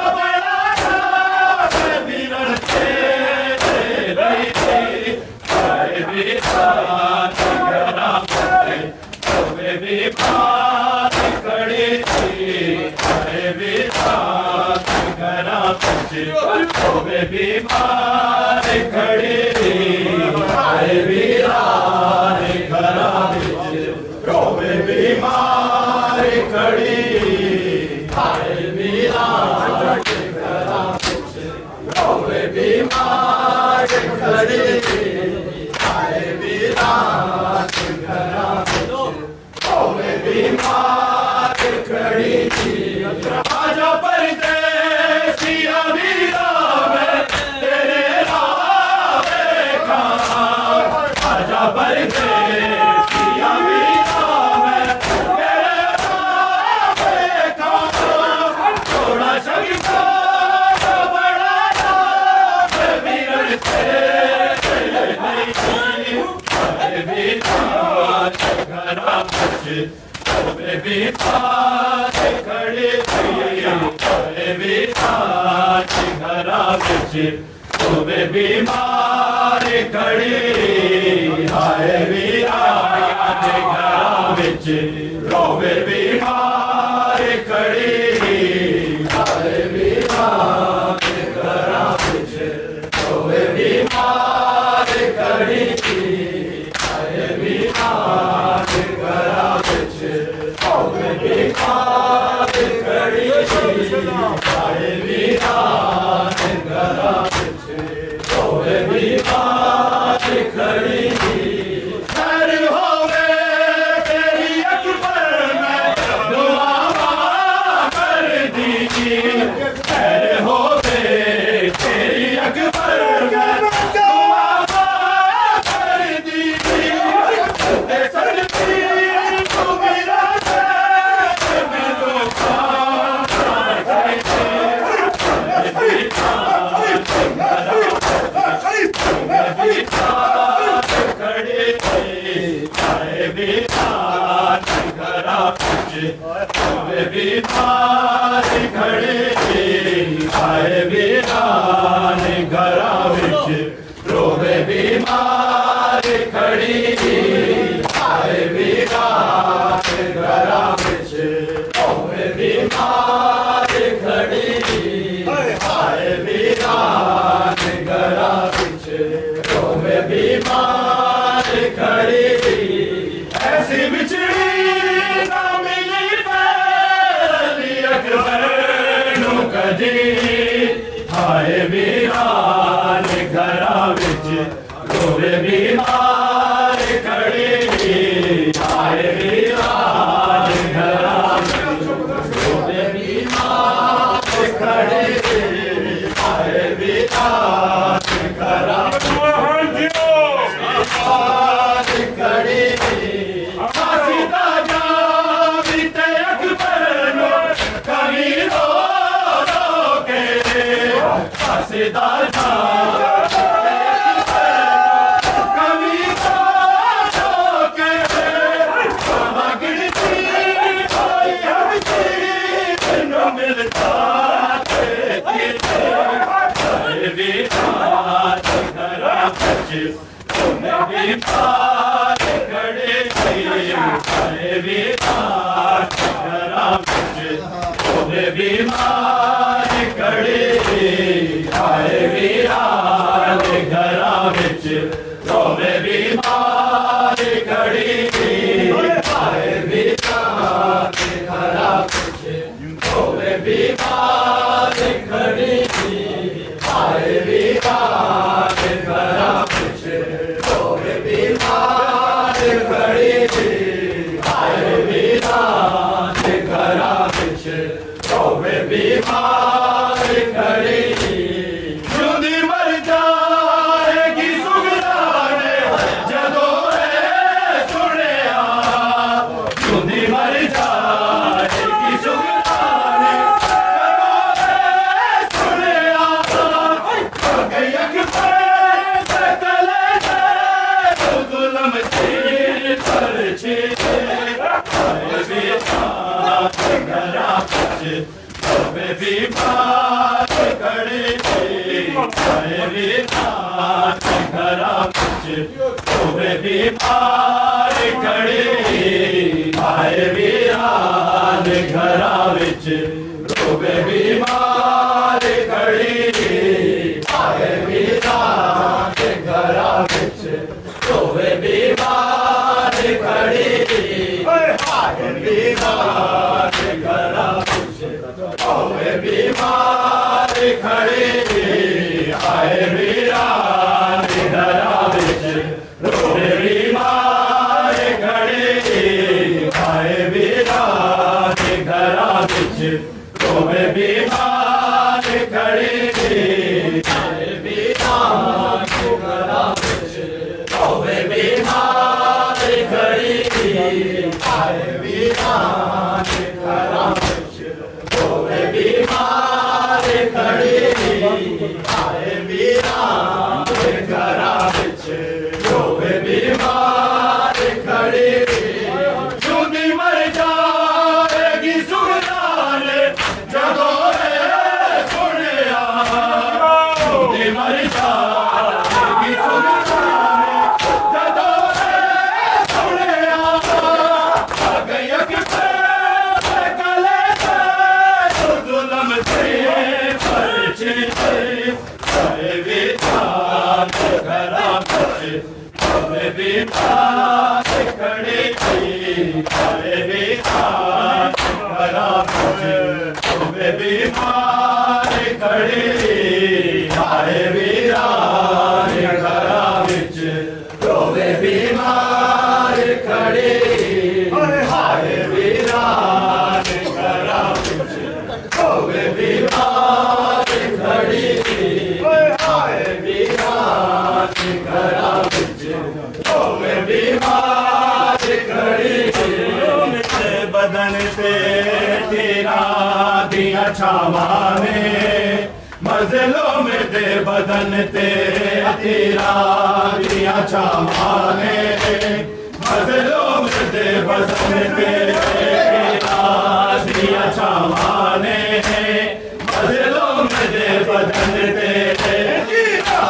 E: بڑا شاہ ویرن تیرے رہی آئے ویران گھراں روے بیمار کھڑے آئے ویران گھراں روے بیمار کھڑے آئے ویران گھراں روے بیمار کھڑے آئے ویران گھراں روے بیمار کھڑے آئے ویران گھراں روے بیمار کھڑی آجا پردیسیا ویرا میں تیرے راہ دیکھاں آجا پردیسیا ویرا میں تیرے راہ دیکھاں تھوڑا شکتا بڑا شاہ ویرن تیرے آئے ویران بیمار کھڑی ہائے ویران گھراں وچ روے بیمار کھڑی ہائے ویران گھراں وچ روے بیمار کھڑی ہائے ویران گھراں وچ روے بیمار کھڑی ہائے ویران گھراں وچ روے بیمار کھڑی ہائے ویران گھراں وچ روے بیمار کھڑی خیر ہووے تیری اکبر میں دعا کر دیجی خیر ہووے تیری اکبر میں دعا کر دیجی اے سجدی تو میرا میں تو کھڑے ہائے ویران گھراں وچ روے بیمار کھڑے ہائے ویران گھراں وچ روے بیمار کھڑی ہائے ویران گھراں وچ روے بیمار کھڑی ہائے ویران گھراں وچ روے بیمار کھڑی ایسی بچڑی نہ ملی علی اکبر نو کدی ہائے ویران گھراں وچ روے بیمار کھڑی ہائے ویران گھراں وچ روے بیمار کھڑی ہائے ویران گھراں وچ کھڑی پھانسی دا جام تے اکبر نو کبھی رو رو کے پھانسی دا جام تے اکبر نو کبھی رو رو کے مگنتی ہوئی ہم چیز نو ملتا ہائے ویران گھراں وچ روے بیمار کھڑے ہائے ویران گھراں وچ روے بیمار کھڑے ہائے ویران گھراں وچ روے بیمار کھڑی ہائے ویران گھراں وچ روے بیمار کھڑی ہائے ویران گھراں وچ روے بیمار کھڑی ہائے ویران گھراں وچ روے بیمار کھڑی جوندی مر جائے گی سگرا نے جدوں اے سنیا جوندی مر جائے گی سگرا نے جدوں اے سنیا گئی اکبر تے تلے تے ظلم چیر پر چیر ہائے ویران گھراں وچ روے بیمار کھڑے ہائے ویران گھراں وچ روے بیمار کھڑے ہائے ویران گھراں وچ روے بیمار کھڑی ہائے ویران گھراں وچ روے بیمار کھڑی ہائے ویران گھراں وچ روے بیمار کھڑی ہائے ویران گھراں وچ روے بیمار کھڑی ہائے ویران گھراں وچ روے بیمار کھڑی ہائے ویران گھراں وچ روے بیمار کھڑی ہائے ویران گھراں وچ روے بیمار کھڑی ہائے ویران گھراں وچ روے بیمار کھڑی جوندی مر جائے بدن تے تیرا دیا چھاوانے مزلوں میں دے بدن تے تیرا دیا چھاوانے مزلوں میں دے بدن تے تیرا دیا چھاوانے مزلوں میں دے بدن تے تیرا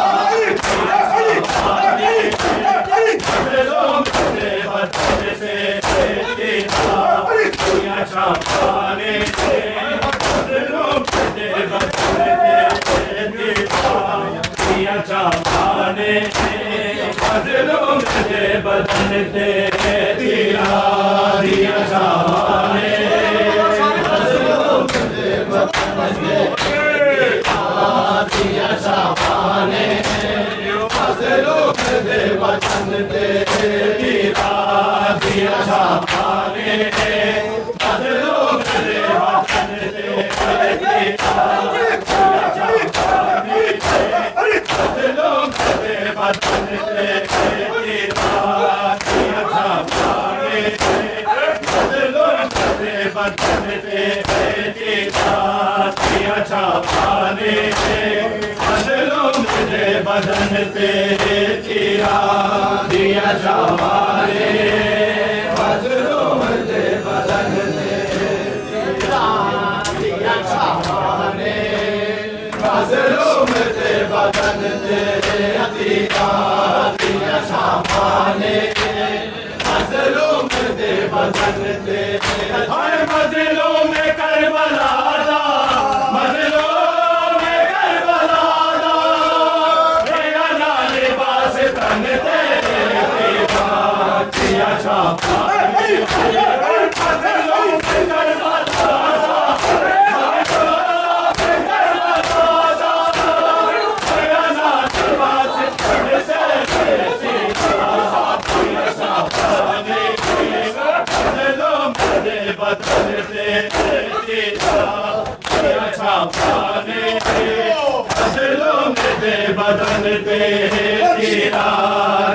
E: مزلوں میں دے بدن تے چھاوانے مزلوں میں دے بدن دیا چھاوانے مزلوں میں دے بدن تے تیرا دیا چھاوانے مزلوں میں دے بدن تے دیا چھاوانے مزلوں میں دے بدن تے تیرا دیا چھاوانے مزلوں میں دے بدن تے مزلوں میں دے بدن تے تیرا دیا چھاوانے مزلوں میں دے بدن تے تیرا دیا چھاوانے مزلوں میں دے بدن تے تیرا دیا چھاوانے مزلوں میں دے بدن تے تیرا دیا چھاوانے مزلوں میں دے بدن تے تیرا دیا چھاوانے مزلوں میں دے بدن تے ہر مزلوں میں کربلا دا مزلوں میں کربلا دا میرا نال لباس تن تے تیرا دیا چھاوانے مزلوں میں کربلا دا بدن تے تیرا دیا چھاوانے مزلوں میں دے بدن تے تیرا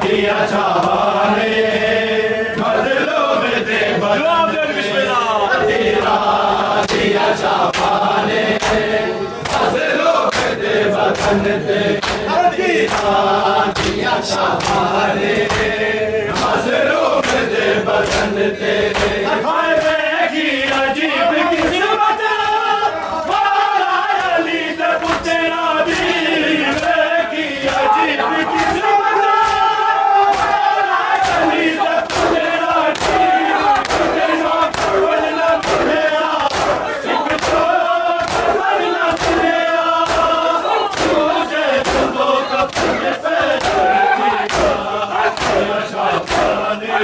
E: دیا چھاوانے مزلوں میں دے بدن تے تیرا دیا چھاوانے مزلوں میں دے بدن تے تیرا دیا چھاوانے مزلوں میں دے بدن تے عجیب قسمت مولا علی دے پترا دی کی عجیب قسمت مولا علی دے پترا دی تیرا ولنا تیرا سکھ تو ولنا تیرا تجھے تو کپڑے سے تیرا چھاوانے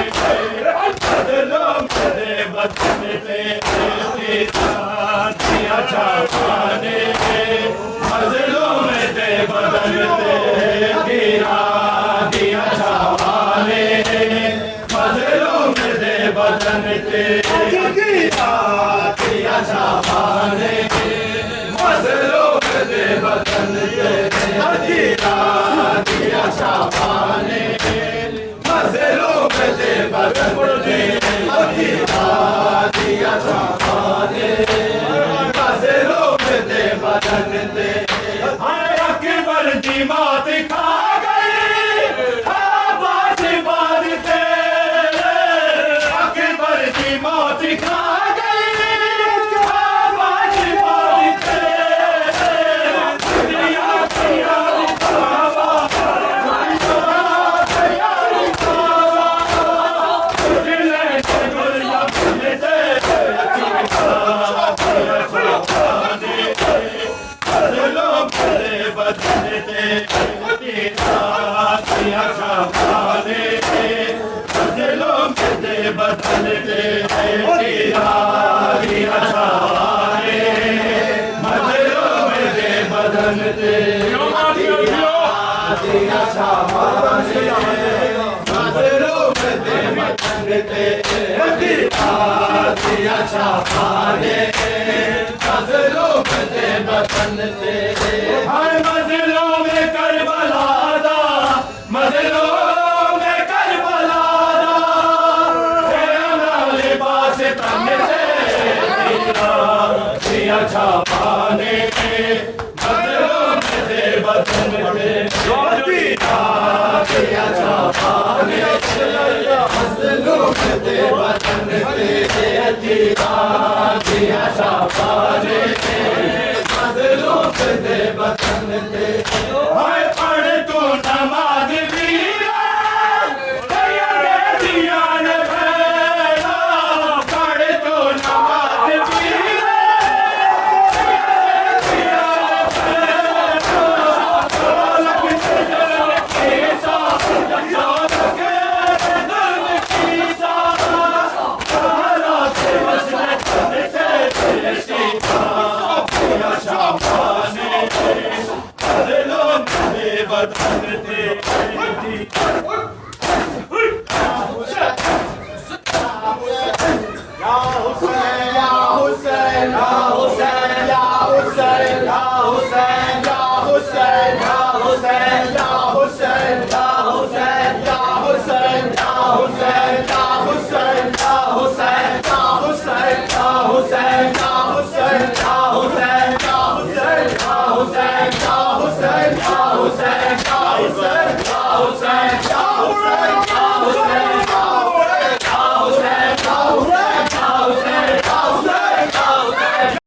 E: مزلوں میں دے بدن تے دیا چھاوانے مزلوں میں دے بدن تے تیرا دیا چھاوانے مزلوں میں دے بدن تے تیرا دیا چھاوانے مزلوں میں دے بدن تے تیرا دیا چھاوانے مزلوں میں دے بدن تے تیرا دیا چھاوانے مزلوں میں دے بدن تے اکبر دی مات کھا گئی عباس بعد تے اکبر دی مات کھا گئی عباس بعد تے دنیا کیا دکھاوا بدن بدن تے دیا شامانے مظلوم دے بدن تے دیا شامانے مظلوم دے بدن تے دیا شامانے مظلوم دے بدن تے دیا شامانے مظلوم دے بدن تے ہائے مظلوم کربلا دا مظلوم کربلا دا تیرا لباس تن تے دیا چھاپانے مظلوم دے بدن تے دیا چھاپانے مظلوم دے بدن تے دیا چھاپانے مظلوم دے بدن تے ہائے پڑھ تو نماز ویرا دیا دیا نے پھیلا پڑھ تو نماز ویرا دیا نے پھیلا لکھ جلن کیسا جلن کے دل کیسا سہارا سے مسلک سے سیکھا دیا شامانے مظلوم دے بدن تے